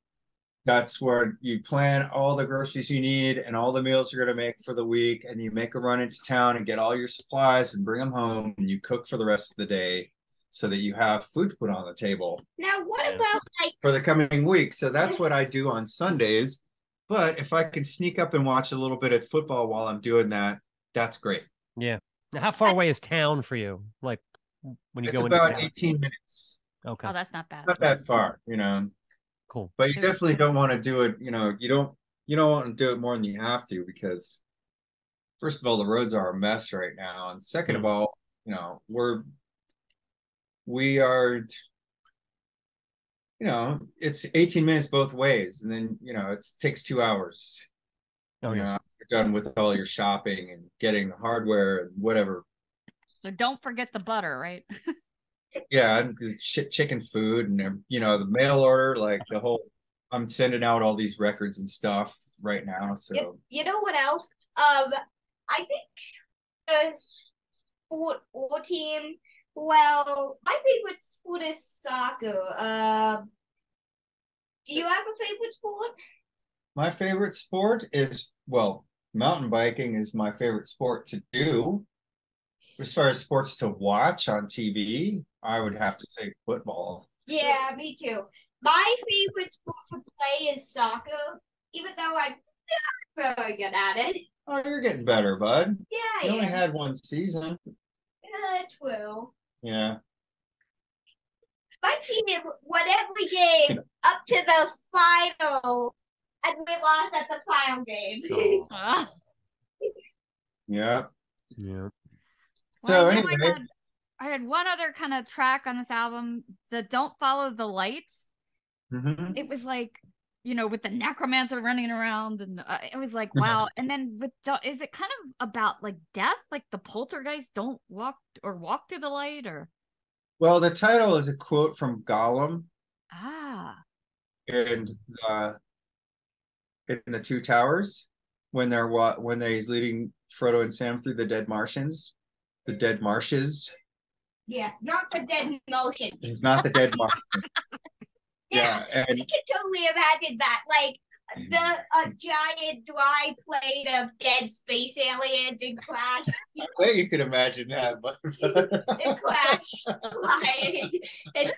That's where you plan all the groceries you need and all the meals you're going to make for the week. And you make a run into town and get all your supplies and bring them home. And you cook for the rest of the day so that you have food to put on the table. Now, what about like for the coming week? So that's what I do on Sundays. But if I can sneak up and watch a little bit of football while I'm doing that, that's great. Yeah. Now, how far away is town for you? Like when you It's go into about town? 18 minutes. Okay. Oh, that's not bad. Not that far, you know. Cool. But you definitely don't want to do it, you know, you don't want to do it more than you have to, because first of all, the roads are a mess right now. And second of all, you know, we are, you know, it's 18 minutes both ways. And then, you know, it takes 2 hours. Oh, you yeah. know, you're done with all your shopping and getting the hardware and whatever. So don't forget the butter, right? Yeah, and the chicken food and, you know, the mail order, like the whole, I'm sending out all these records and stuff right now. So you know what else? I think the sport or team. Well, my favorite sport is soccer. Do you have a favorite sport? my favorite sport is, well, mountain biking is my favorite sport to do. As far as sports to watch on TV, I would have to say football. Yeah, me too. My favorite sport to play is soccer, even though I'm not very good at it. Oh, you're getting better, bud. Yeah, You only yeah. had one season. True. Yeah. My team won every game up to the final, and we lost at the final game. Oh. Yeah. Yeah. So Well, I know anyway, I had one other kind of track on this album, the Don't Follow the Lights. mhm. It was like, you know, with the necromancer running around, and it was like, wow. And then is it kind of about like death, like the poltergeist don't walk through the light, or Well, the title is a quote from Gollum and in the Two Towers when he's leading Frodo and Sam through the dead marshes. Yeah, not the dead motion. It's not the dead marshes. Yeah, and I can totally imagine that. Like a giant dry plate of dead space aliens and Clash. I bet you could imagine that, but and Clash flying That's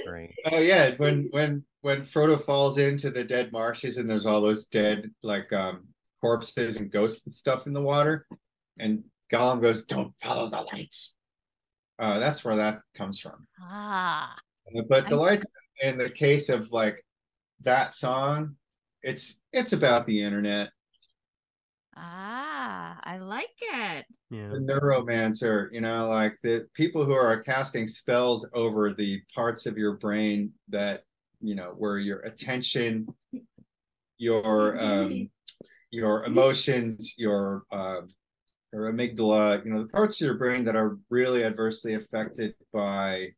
great. oh yeah, when Frodo falls into the dead marshes and there's all those dead corpses and ghosts and stuff in the water, and Gollum goes, "Don't follow the lights." That's where that comes from. But the lights, in the case of like that song, it's about the internet. I like it. Yeah. The neuromancer, you know, like the people who are casting spells over the parts of your brain that, you know, where your attention, your emotions, your amygdala, you know, the parts of your brain that are really adversely affected by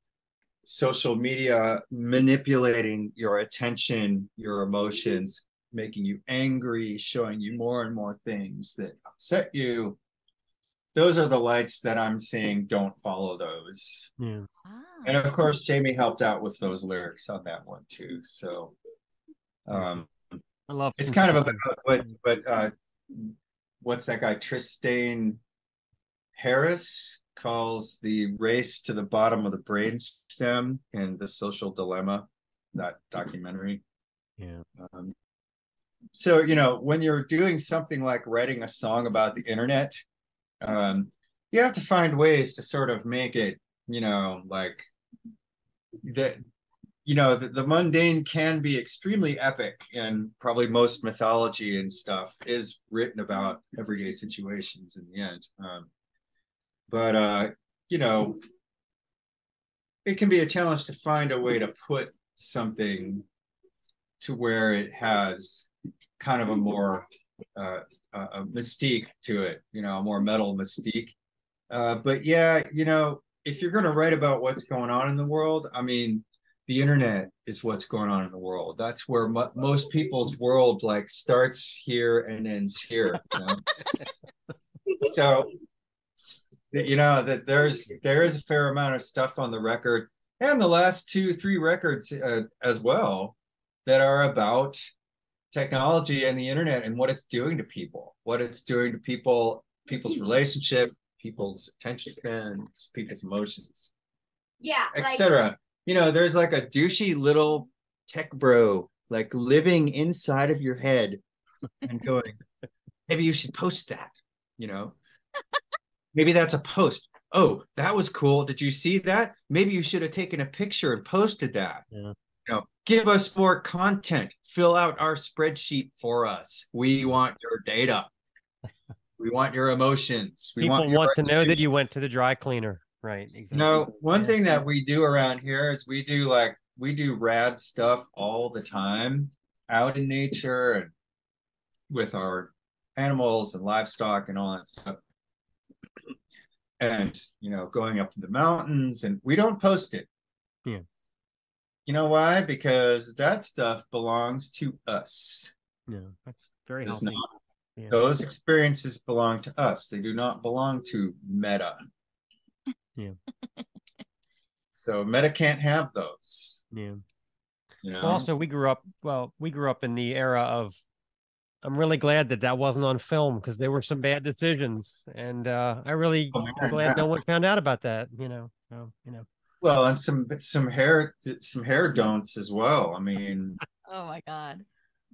social media manipulating your attention, your emotions. making you angry, showing you more and more things that upset you. Those are the lights that I'm saying don't follow those. Yeah. And of course, Jamie helped out with those lyrics on that one too. So I love it's kind of about what's that guy, Tristan Harris calls the race to the bottom of the brainstem and the social dilemma, that documentary. Yeah. So, you know, when you're doing something like writing a song about the internet, you have to find ways to sort of make it, you know, like that, you know, the mundane can be extremely epic, and probably most mythology and stuff is written about everyday situations in the end. But you know, it can be a challenge to find a way to put something to where it has kind of a more a mystique to it, you know, a more metal mystique. But yeah, you know, if you're going to write about what's going on in the world, I mean, the internet is what's going on in the world. That's where most people's world like starts here and ends here. You know? So, you know, that there is a fair amount of stuff on the record, and the last 2-3 records as well, that are about technology and the internet and what it's doing to people, what it's doing to people's relationship, people's attention spans, people's emotions, Yeah, etc. You know, there's like a douchey little tech bro like living inside of your head and going, maybe you should post that, you know. Maybe that's a post. Oh, that was cool. Did you see that? Maybe you should have taken a picture and posted that. Yeah. You know, give us more content. Fill out our spreadsheet for us. We want your data. We want your emotions. People want to know that you went to the dry cleaner. Right. Exactly. You know, one thing that we do around here is we do rad stuff all the time out in nature and with our animals and livestock and all that stuff. And, you know, going up to the mountains, and we don't post it. Yeah. You know why? Because that stuff belongs to us. Yeah, that's very healthy. Yeah. Those experiences belong to us. They do not belong to Meta. Yeah. So Meta can't have those. Yeah. You know? Well, also, we grew up in the era of, I'm really glad that wasn't on film, because there were some bad decisions, and I'm glad no one found out about that. You know, so, you know. Well, and some hair don'ts as well. I mean, oh my God.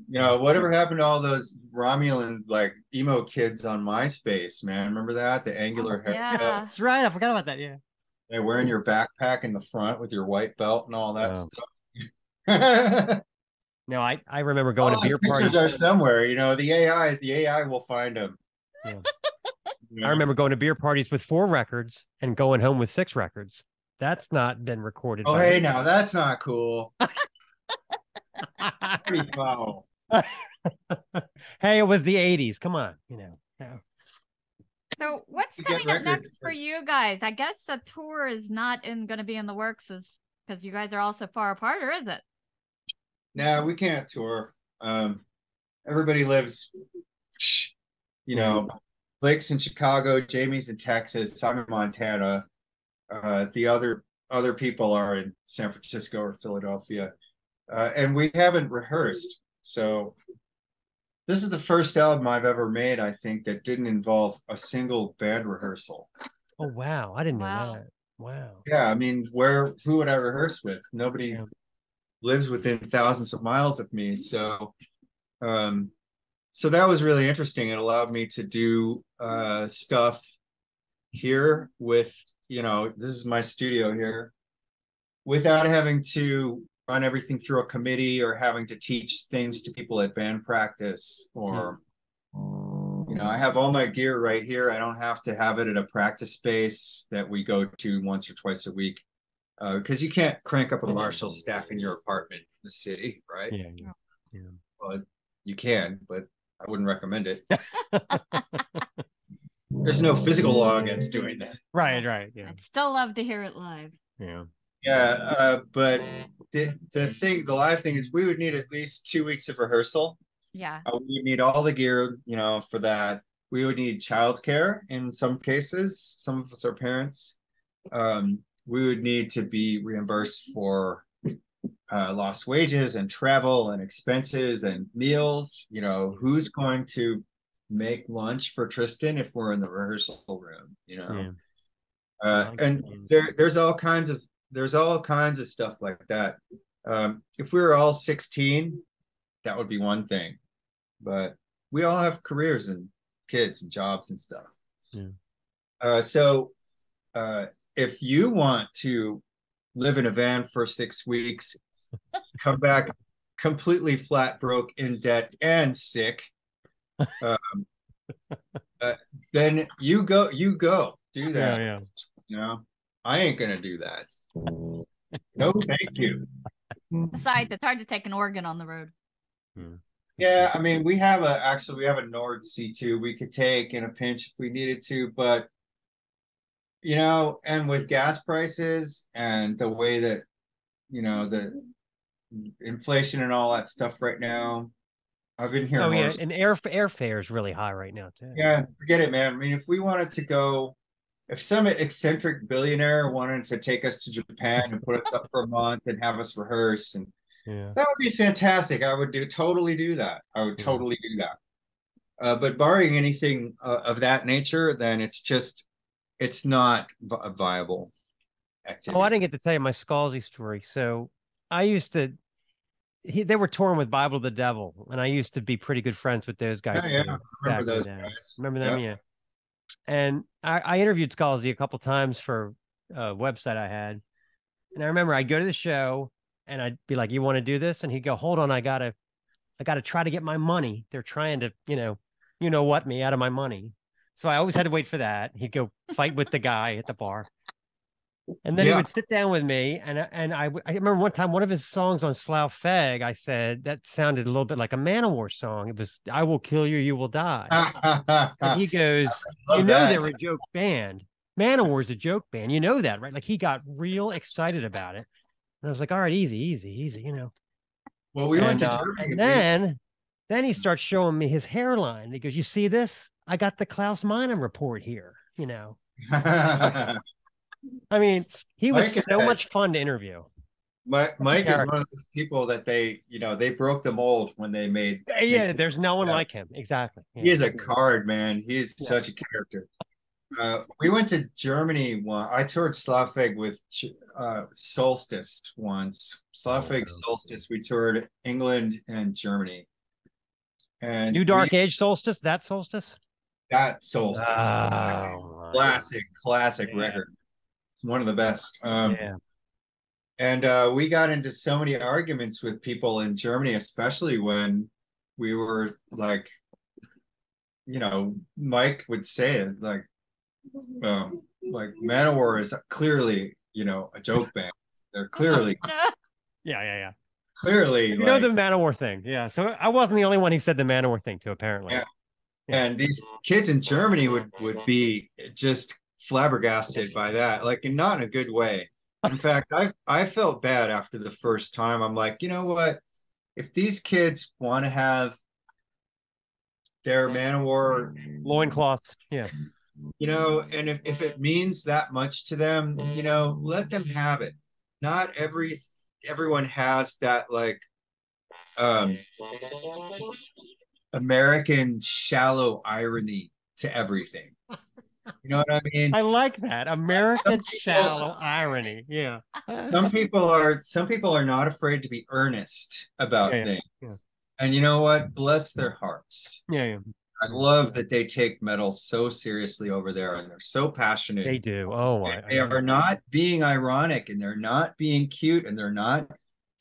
You know, whatever happened to all those Romulan like emo kids on MySpace, man? Remember that? The angular hair. Yeah, that's right. I forgot about that. Yeah. Yeah, wearing your backpack in the front with your white belt and all that stuff. No, I remember going to beer parties. Pictures are somewhere, you know. The AI will find them. Yeah. Yeah. I remember going to beer parties with 4 records and going home with 6 records. That's not been recorded. Oh, hey, now that's not cool. Pretty foul. Hey, it was the 80s. Come on, you know. Yeah. So what's coming up next for you guys? I guess a tour is not going to be in the works because you guys are all so far apart, or is it? No, we can't tour. Everybody lives, you know, Blake's in Chicago, Jamie's in Texas, I'm in Montana. The other people are in San Francisco or Philadelphia. And we haven't rehearsed. So this is the first album I've ever made, I think, that didn't involve a single band rehearsal. Oh, wow. I didn't know that. Wow. Yeah, I mean, who would I rehearse with? Nobody lives within thousands of miles of me. So that was really interesting. It allowed me to do stuff here with, you know, this is my studio here, without having to run everything through a committee or having to teach things to people at band practice, or you know, I have all my gear right here. I don't have to have it at a practice space that we go to once or twice a week, because you can't crank up a Marshall stack in your apartment in the city, right? Yeah. Well, you can, but I wouldn't recommend it. There's no physical law against doing that. Right. Yeah. I'd still love to hear it live. Yeah. Yeah, but the live thing is we would need at least 2 weeks of rehearsal. Yeah. We need all the gear, for that. We would need childcare in some cases. Some of us are parents. We would need to be reimbursed for lost wages and travel and expenses and meals. Who's going to make lunch for Tristan if we're in the rehearsal room? And there's all kinds of stuff like that. If we were all 16, that would be one thing, but we all have careers and kids and jobs and stuff. So if you want to live in a van for 6 weeks, come back completely flat, broke, in debt, and sick, then you go do that. I ain't gonna do that. No, thank you. Besides, it's hard to take an organ on the road. Yeah, I mean, we have a Nord C2 we could take in a pinch if we needed to, but and with gas prices and the way that the inflation and all that stuff right now, I've been hearing. Oh yeah, and airfare is really high right now too. Yeah, forget it, man. I mean, if we wanted to go, if some eccentric billionaire wanted to take us to Japan and put us up for a month and have us rehearse, and that would be fantastic. I would totally do that. I would totally do that. But barring anything of that nature, then it's not a viable activity. Oh, I didn't get to tell you my Scalzi story. So I used to. They were touring with Bible of the Devil, and I used to be pretty good friends with those guys. Yeah, I remember those guys. Remember them? Yeah. And I interviewed Scalzi a couple times for a website I had. And I remember I'd go to the show and I'd be like, "You want to do this?" And he'd go, "Hold on, I gotta try to get my money. They're trying to, what, me out of my money." So I always had to wait for that. He'd go fight with the guy at the bar. And then he would sit down with me, and I remember one time one of his songs on Slough Feg, I said that sounded a little bit like a Manowar song. It was "I Will Kill You, You Will Die." And he goes, they're a joke band. Manowar's a joke band. You know that, right? Like he got real excited about it. And I was like, all right, easy, Well, we went to Germany. And then he starts showing me his hairline. He goes, "You see this? I got the Klaus Meinem report here, I mean, he was so much fun to interview. Mike is one of those people that they broke the mold when they made. Yeah, there's no one like him. Exactly. Yeah. He is a card, man. He is such a character. We went to Germany I toured Slawfeg with Solstice once. Slawfeg Solstice. We toured England and Germany. And New Dark Age Solstice. That Solstice. That Solstice. Classic record. It's one of the best. And we got into so many arguments with people in Germany, especially when we were like, Mike would say it like Manowar is clearly, a joke band. They're clearly, clearly, the Manowar thing. Yeah. So I wasn't the only one he said the Manowar thing to, apparently. Yeah. And these kids in Germany would be just flabbergasted by that, like, and not in a good way. In fact, I felt bad after the first time. I'm like, you know what? If these kids want to have their Manowar loincloths, and if it means that much to them, let them have it. Not everyone has that like American shallow irony to everything. You know what I mean? I like that. American shallow irony. Yeah. Some people are not afraid to be earnest about things. Yeah. And you know what? Bless their hearts. Yeah. I love that they take metal so seriously over there, and they're so passionate. They do. Oh, they are not being ironic, and they're not being cute, and they're not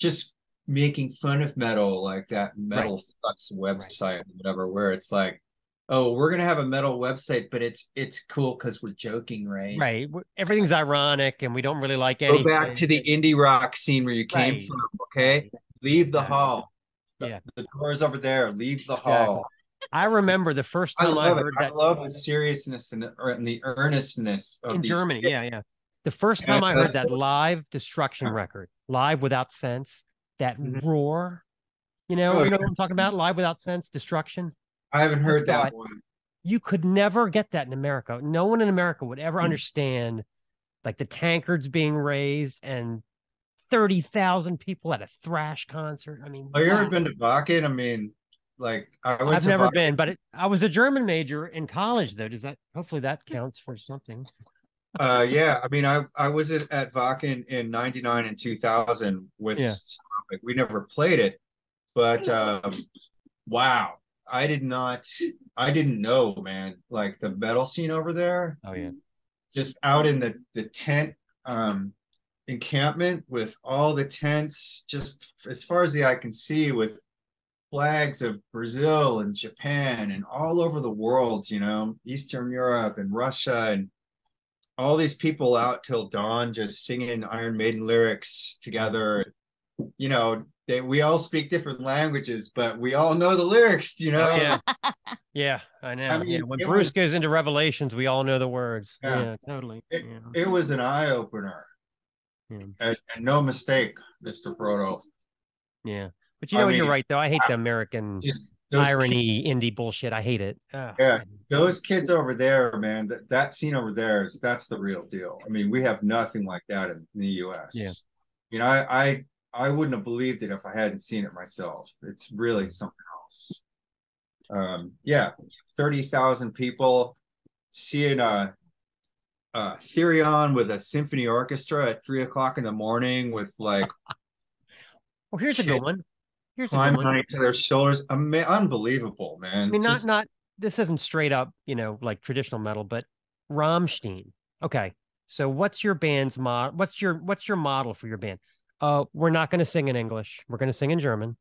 just making fun of metal like that Metal Sucks website or whatever, where it's like, oh, we're gonna have a metal website, but it's cool because we're joking, right? Right. Everything's ironic, and we don't really like anything. Go back to the indie rock scene where you came from. Okay, leave the hall. The door is over there. Leave the hall. I remember the first time I heard that. I love the seriousness and the earnestness of in Germany. Yeah. The first time I heard that live Destruction record, live Without Sense, that roar, Oh, You know yeah. what I'm talking about? Live Without Sense, Destruction. I haven't I heard thought that one. you could never get that in America. No one in America would ever understand like the tankards being raised and 30,000 people at a thrash concert. I mean, Have you ever wow. been to Wacken? I mean, like I went I've to never Wacken. been, but I was a German major in college, though. Hopefully that counts for something? Yeah, I mean, I was at Wacken in '99 and 2000 with Yeah. Sophic. We never played it, but wow, I didn't know, man. Like the metal scene over there, Oh, yeah. just out in the tent encampment with all the tents, just as far as the eye can see, with flags of Brazil and Japan and all over the world, Eastern Europe and Russia and all these people out till dawn just singing Iron Maiden lyrics together. We all speak different languages, but we all know the lyrics, Oh, yeah. Yeah, I know. I Yeah, mean, when it Bruce was goes into Revelations, we all know the words. yeah, Yeah, totally. it, Yeah. it was an eye opener. Yeah. And no mistake, Mr. Frodo. Yeah. But I you're mean, right, though. I hate the American just those irony, kids, indie bullshit. I hate it. Ugh. yeah, those kids over there, man, that scene over there that's the real deal. I mean, we have nothing like that in the US. Yeah. I wouldn't have believed it if I hadn't seen it myself. It's really something else. Yeah, 30,000 people seeing Therion with a symphony orchestra at 3 o'clock in the morning with like Well, here's a good one. Here's a good climbing one. on each other's shoulders. Unbelievable, I man. mean, Just not this isn't straight up, like traditional metal, but Rammstein. Okay. So what's your band's mod? What's your model for your band? We're not going to sing in English. We're going to sing in German.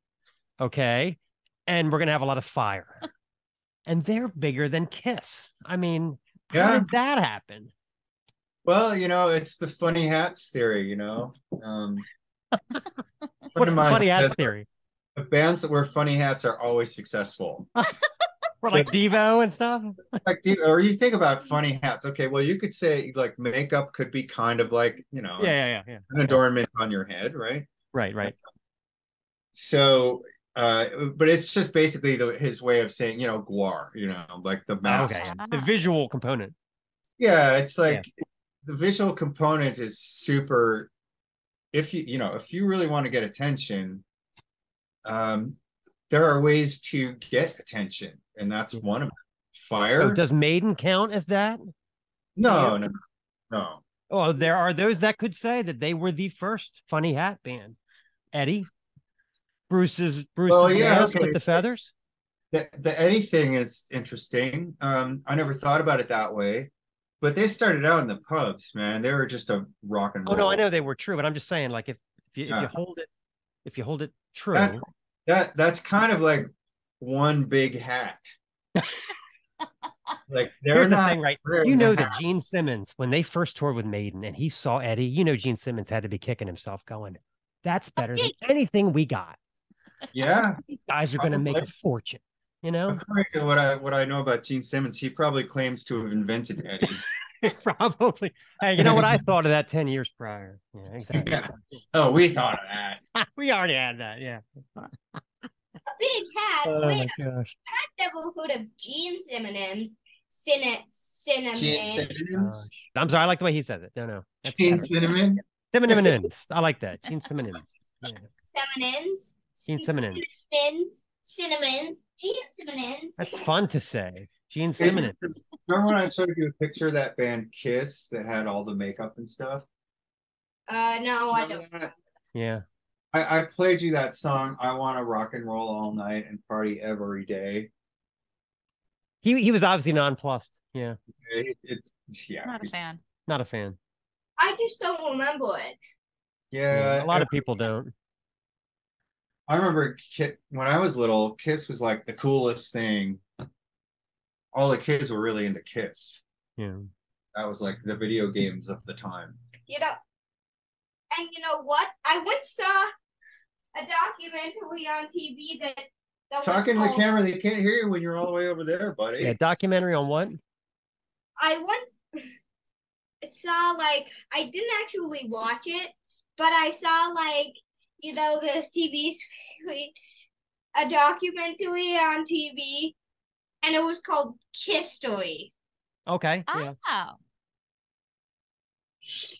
Okay. And we're going to have a lot of fire. And they're bigger than Kiss. I mean, how yeah. did that happen? Well, it's the funny hats theory, What's the funny hats says theory? the bands that wear funny hats are always successful. Or like Devo and stuff? Like, or you think about funny hats. Okay, well, you could say like makeup could be kind of like, Yeah. an adornment on your head, right? Right. So, but it's just basically his way of saying, GWAR, like the mask. Okay. The visual component. Yeah, it's like the visual component is super. If you really want to get attention, there are ways to get attention, and that's one of them. Fire. So does Maiden count as that? No. Oh, there are those that could say that they were the first funny hat band. Eddie, Bruce's mask with the feathers. The Eddie thing is interesting. I never thought about it that way, but they started out in the pubs, man. They were just a rock and roll. Oh no, I know they were true, but I'm just saying, like if you hold it true, that's kind of like one big hat. Like here's the thing, right? That Gene Simmons, when they first toured with Maiden and he saw Eddie, Gene Simmons had to be kicking himself going, that's better than anything we got. Yeah. These guys are going to make a fortune, According to what I know about Gene Simmons, he probably claims to have invented Eddie. Probably. Hey, you know what? I thought of that 10 years prior. Yeah, exactly. Yeah. Oh, we thought of that. We already had that, yeah. Big hat. Oh my gosh. I've never heard of Gene Simmons. Cinnamons. I'm sorry, I like the way he says it. No. Gene Cinnamon. Cinnamons. I like that. Gene Cinnamons. Yeah. Cinnamons. Gene Cinnamons. Cinnamons. Gene Cinnamons. That's fun to say. Gene Simmons. Remember when I showed you a picture of that band Kiss that had all the makeup and stuff? No, I don't. That? Yeah. I played you that song, I Want to Rock and Roll All Night and Party Every Day. He was obviously nonplussed. Yeah. Not a fan. Not a fan. I just don't remember it. Yeah. A lot of people don't. I remember when I was little, Kiss was like the coolest thing. All the kids were really into Kiss. Yeah. That was like the video games of the time. And you know what? I once saw a documentary on TV that Talking to the camera, they can't hear you when you're all the way over there, buddy. Yeah, documentary on what? I once saw I didn't actually watch it, but I saw the TV screen a documentary on TV, and it was called Kisstory. Okay. Oh, Yeah.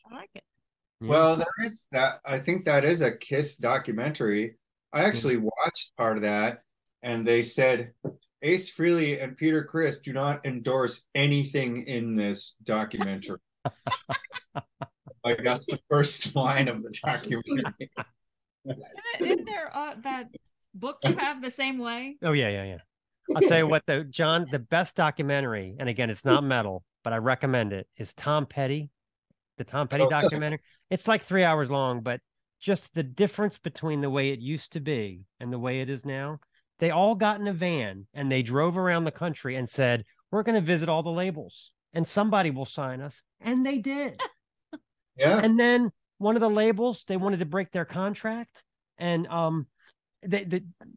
I like it. Yeah. Well, there is that. I think that is a Kiss documentary. I actually watched part of that, and they said Ace Frehley and Peter Criss do not endorse anything in this documentary. Like that's the first line of the documentary. Isn't there that book you have the same way? Oh yeah. I'll tell you what, though, John, the best documentary, and again, it's not metal, but I recommend it, is Tom Petty, the Tom Petty documentary. It's like 3 hours long, but just the difference between the way it used to be and the way it is now. They all got in a van and they drove around the country and said, we're going to visit all the labels and somebody will sign us. And they did. Yeah. And then one of the labels, they wanted to break their contract. And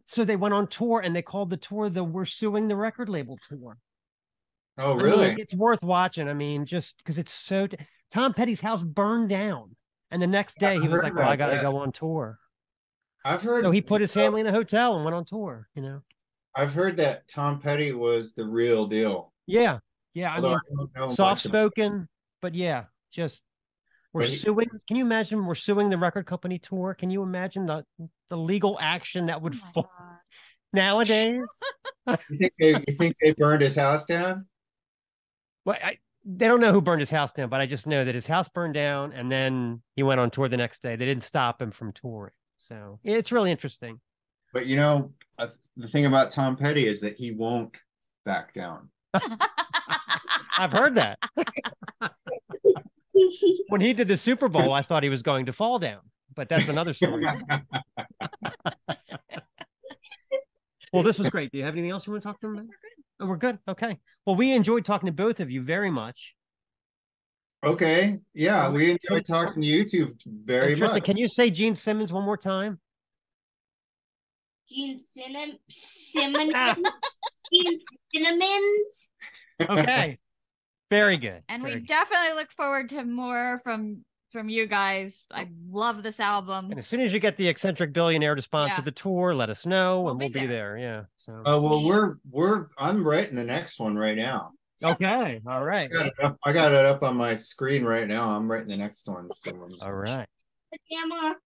so they went on tour and they called the tour the We're Suing the Record Label tour. Oh, I really? mean, it's worth watching. I mean, just because it's so Tom Petty's house burned down. And the next day he was like, well, I got to go on tour. I've heard. So he put his family in a hotel and went on tour, I've heard that Tom Petty was the real deal. Yeah. I Although mean, I don't know much soft about- spoken, but yeah, just we're suing. Can you imagine we're suing the record company tour? Can you imagine the legal action that would fall nowadays? You think they burned his house down? Well, they don't know who burned his house down, but I just know that his house burned down and then he went on tour the next day. They didn't stop him from touring. So it's really interesting. But the thing about Tom Petty is that he won't back down. I've heard that. When he did the Super Bowl, I thought he was going to fall down, but that's another story. Well, this was great. Do you have anything else you want to talk to him about? Oh, we're good. Okay. Well, we enjoyed talking to both of you very much. Okay. Yeah, we enjoyed talking to you two very Tristan, much. can you say Gene Simmons one more time? Gene Cinnamons. Gene Cinnamons. Okay. Very good. And Very we good. definitely look forward to more from you guys. I love this album. And as soon as you get the eccentric billionaire to sponsor the tour, let us know, and we'll be there. Yeah. So. Well, I'm writing the next one right now. Okay. All right. I got it up on my screen right now. I'm writing the next one. So All right. Camera.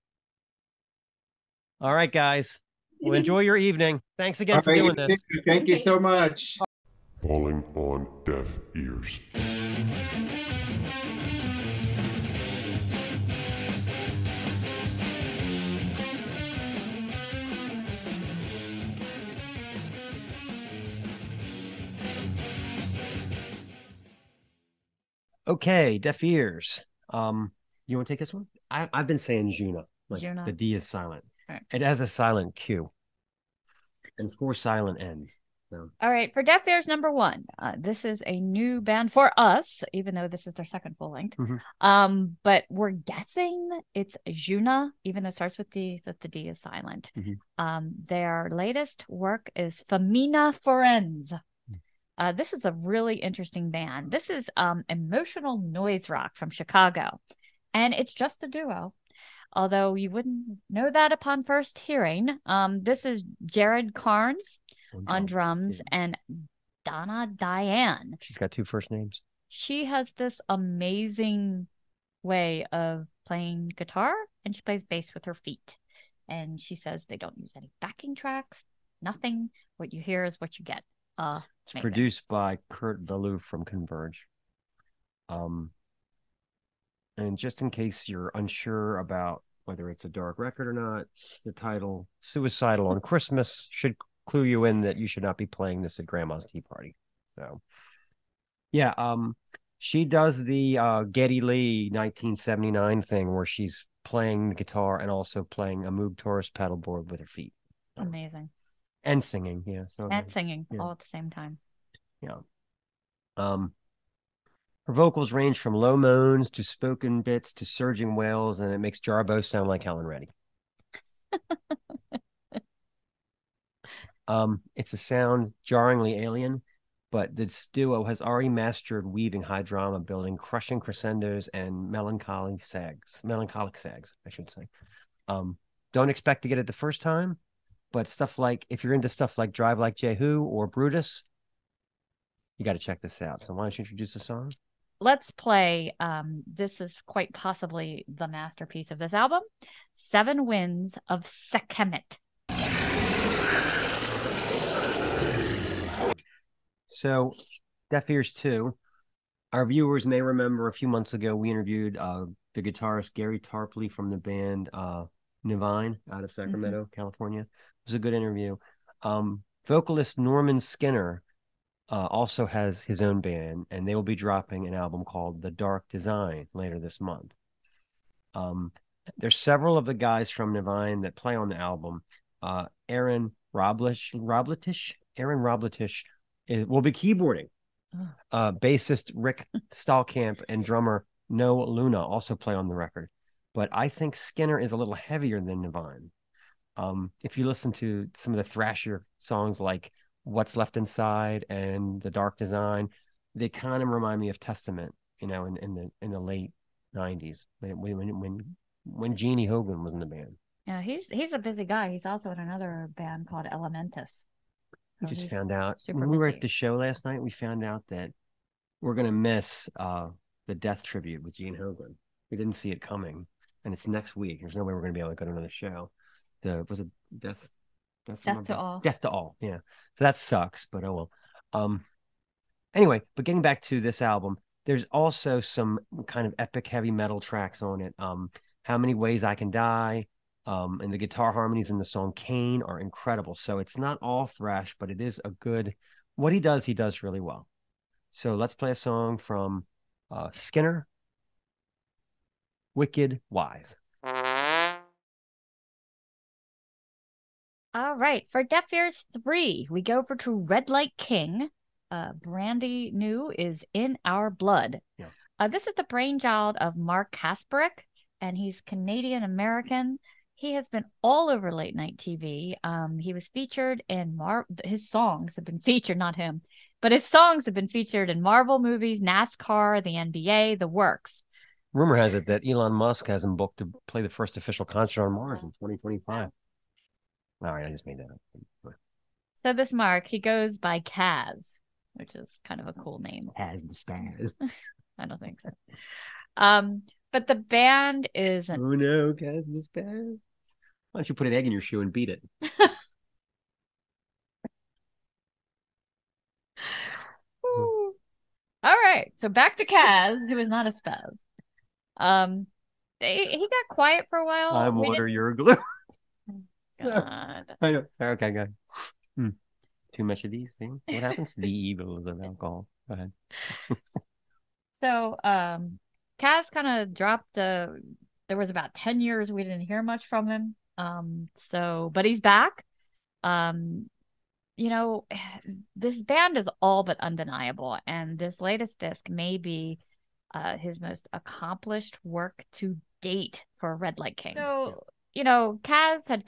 All right, guys. Well, enjoy your evening. Thanks again for doing this. Thank you so much. Falling on deaf ears. Okay, deaf ears. You want to take this one? I've been saying Juna. Like Juna. the D is silent. Right. It has a silent Q. And 4 silent N's. So. All right, for Deaf Ears number 1, this is a new band for us, even though this is their second full length. Mm-hmm. But we're guessing it's Juna, even though it starts with D, that the D is silent. Mm-hmm. Their latest work is Femina Forens. This is a really interesting band. This is emotional noise rock from Chicago, and it's just a duo. Although you wouldn't know that upon first hearing. This is Jared Carnes on drums and Donna Diane. She's got 2 first names. She has this amazing way of playing guitar, and she plays bass with her feet. And she says they don't use any backing tracks, nothing. What you hear is what you get. It's produced by Kurt Ballou from Converge. And just in case you're unsure about whether it's a dark record or not, the title Suicidal on Christmas should clue you in that you should not be playing this at Grandma's Tea Party. So yeah, she does the Geddy Lee 1979 thing where she's playing the guitar and also playing a Moog Taurus paddleboard with her feet. Amazing. And singing, yeah. So and singing all at the same time. Yeah. Her vocals range from low moans to spoken bits to surging wails, and it makes Jarbo sound like Helen Reddy. It's a sound jarringly alien, but this duo has already mastered weaving high drama, building crushing crescendos and melancholic sags, I should say. Don't expect to get it the first time, But stuff like, if you're into stuff like Drive Like Jehu or Brutus, you got to check this out. So why don't you introduce the song? Let's play. This is quite possibly the masterpiece of this album, Seven Winds of Sekhmet. So, Deaf Ears 2. Our viewers may remember a few months ago we interviewed the guitarist Gary Tarpley from the band Nivine out of Sacramento, California. It was a good interview. Vocalist Norman Skinner also has his own band, and they will be dropping an album called The Dark Design later this month. There's several of the guys from Nivine that play on the album. Aaron Robletish will be keyboarding. Bassist Rick Stallkamp and drummer Noah Luna also play on the record. But I think Skinner is a little heavier than Nivine. If you listen to some of the thrashier songs like What's Left Inside and The Dark Design, they kind of remind me of Testament, in the late 90s when Jeannie Hogan was in the band. Yeah, he's a busy guy. He's also in another band called Elementus. We just found out when we were at the show last night, we found out that we're going to miss the death tribute with Gene Hogan. We didn't see it coming, and it's next week. There's no way we're going to be able to go to another show. Was it Death to All? Death to All, yeah. So that sucks, but oh well. Anyway, but getting back to this album, there's also some kind of epic heavy metal tracks on it. How Many Ways I Can Die, and the guitar harmonies in the song Cain are incredible. So it's not all thrash, but it is a good, what he does really well. So let's play a song from Skinner, Wicked Wise. All right. For Deaf Ears 3, we go to Red Light King. Brandy New is In Our Blood. Yeah. This is the brainchild of Mark Kasparick, and he's Canadian-American. He has been all over late night TV. He was featured in his songs have been featured, not him, but his songs have been featured in Marvel movies, NASCAR, the NBA, the works. Rumor has it that Elon Musk has him booked to play the first official concert on Mars in 2025. All right, I just made that up. So this Mark, he goes by Kaz, which is kind of a cool name. Kaz the Spaz. I don't think so. But the band is Oh no, Kaz the Spaz. Why don't you put an egg in your shoe and beat it? All right, so back to Kaz, who is not a spaz. He got quiet for a while. I'm water, you're glue. God. I know. Sorry, okay, go ahead. Too much of these things. What happens to the evils of alcohol? Go ahead. So, Kaz kind of dropped. There was about 10 years we didn't hear much from him. But he's back. This band is all but undeniable, and this latest disc may be his most accomplished work to date for Red Light King. So, Kaz had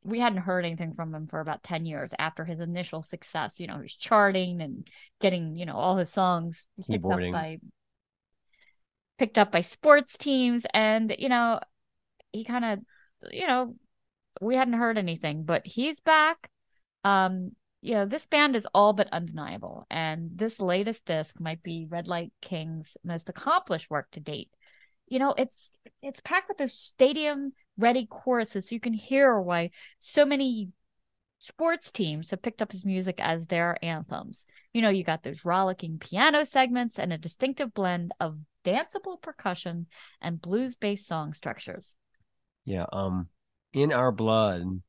we hadn't heard anything from him for about 10 years after his initial success. He was charting and getting, all his songs picked up by sports teams. And, he kind of, we hadn't heard anything, but he's back. This band is all but undeniable. And this latest disc might be Red Light King's most accomplished work to date. It's packed with those stadium ready choruses, so you can hear why so many sports teams have picked up his music as their anthems. You got those rollicking piano segments and a distinctive blend of danceable percussion and blues-based song structures. Yeah, In Our Blood,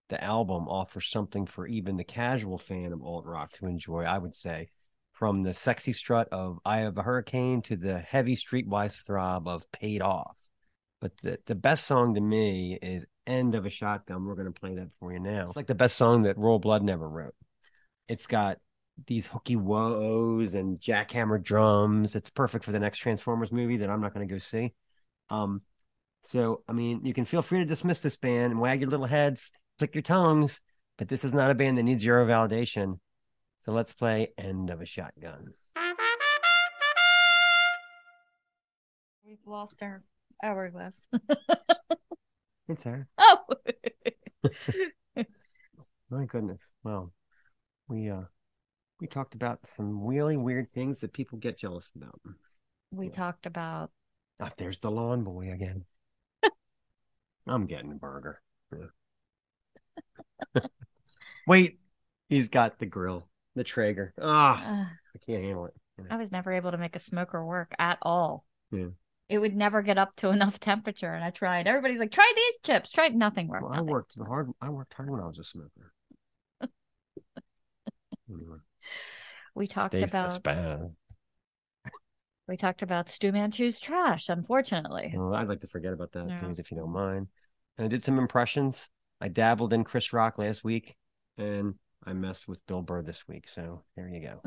the album offers something for even the casual fan of alt rock to enjoy, I would say. From the sexy strut of Eye of a Hurricane to the heavy streetwise throb of Paid Off. But the best song to me is End of a Shotgun. We're going to play that for you now. It's like the best song that Royal Blood never wrote. It's got these hooky woes and jackhammer drums. It's perfect for the next Transformers movie that I'm not going to go see. So, you can feel free to dismiss this band and wag your little heads, click your tongues, but this is not a band that needs zero validation. So let's play End of a Shotgun. We've lost our hourglass. It's her. Oh! My goodness. Well, we talked about some really weird things that people get jealous about. We talked about. Oh, there's the lawn boy again. I'm getting a burger. Wait, he's got the grill, the Traeger. I can't handle it. I was never able to make a smoker work at all. Yeah. It would never get up to enough temperature, and I tried. Everybody's like, "Try these chips." Tried, nothing worked. Well, nothing. I worked hard when I was a smoker. Anyway. We talked about Stu Manchu's trash, unfortunately. Well, I'd like to forget about that, please, if you don't mind. And I did some impressions. I dabbled in Chris Rock last week, and I messed with Bill Burr this week. So there you go.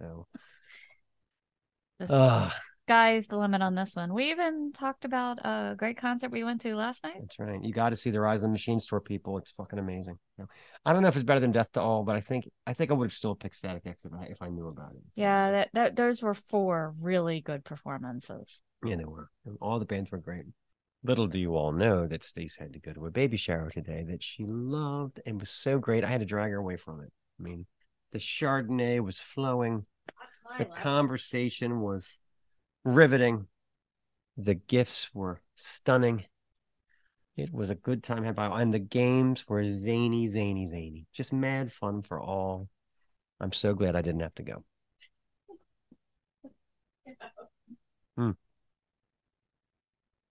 So, sky's the limit on this one. We even talked about a great concert we went to last night. That's right. You got to see the Rise of the Machine Store, people. It's fucking amazing. I don't know if it's better than Death to All, but I think I would have still picked Static X if I knew about it. Yeah, those were 4 really good performances. Yeah, they were. All the bands were great. Little do you all know that Stace had to go to a baby shower today that she loved and was so great. I had to drag her away from it. I mean, the Chardonnay was flowing. The conversation was riveting. The gifts were stunning. It was a good time had by all. And the games were zany. Just mad fun for all. I'm so glad I didn't have to go.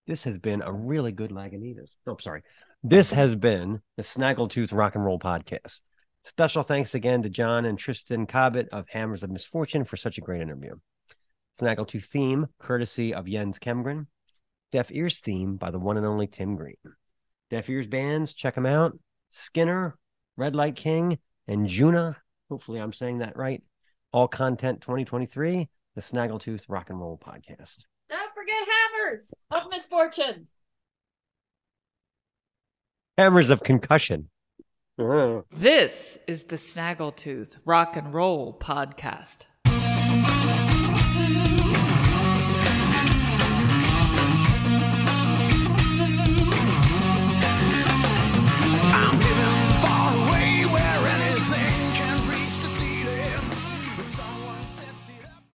This has been a really good Lagunitas. Oh, sorry. This has been the Snaggletooth Rock and Roll Podcast. Special thanks again to John and Tristan Cobbett of Hammers of Misfortune for such a great interview. Snaggletooth theme, courtesy of Jens Kemgren. Deaf Ears theme by the one and only Tim Green. Deaf Ears bands, check them out. Skinner, Red Light King, and Juna. Hopefully I'm saying that right. All content 2023, the Snaggletooth Rock and Roll Podcast. Don't forget Hammers of Misfortune. Hammers of Concussion. This is the Snaggletooth Rock and Roll Podcast.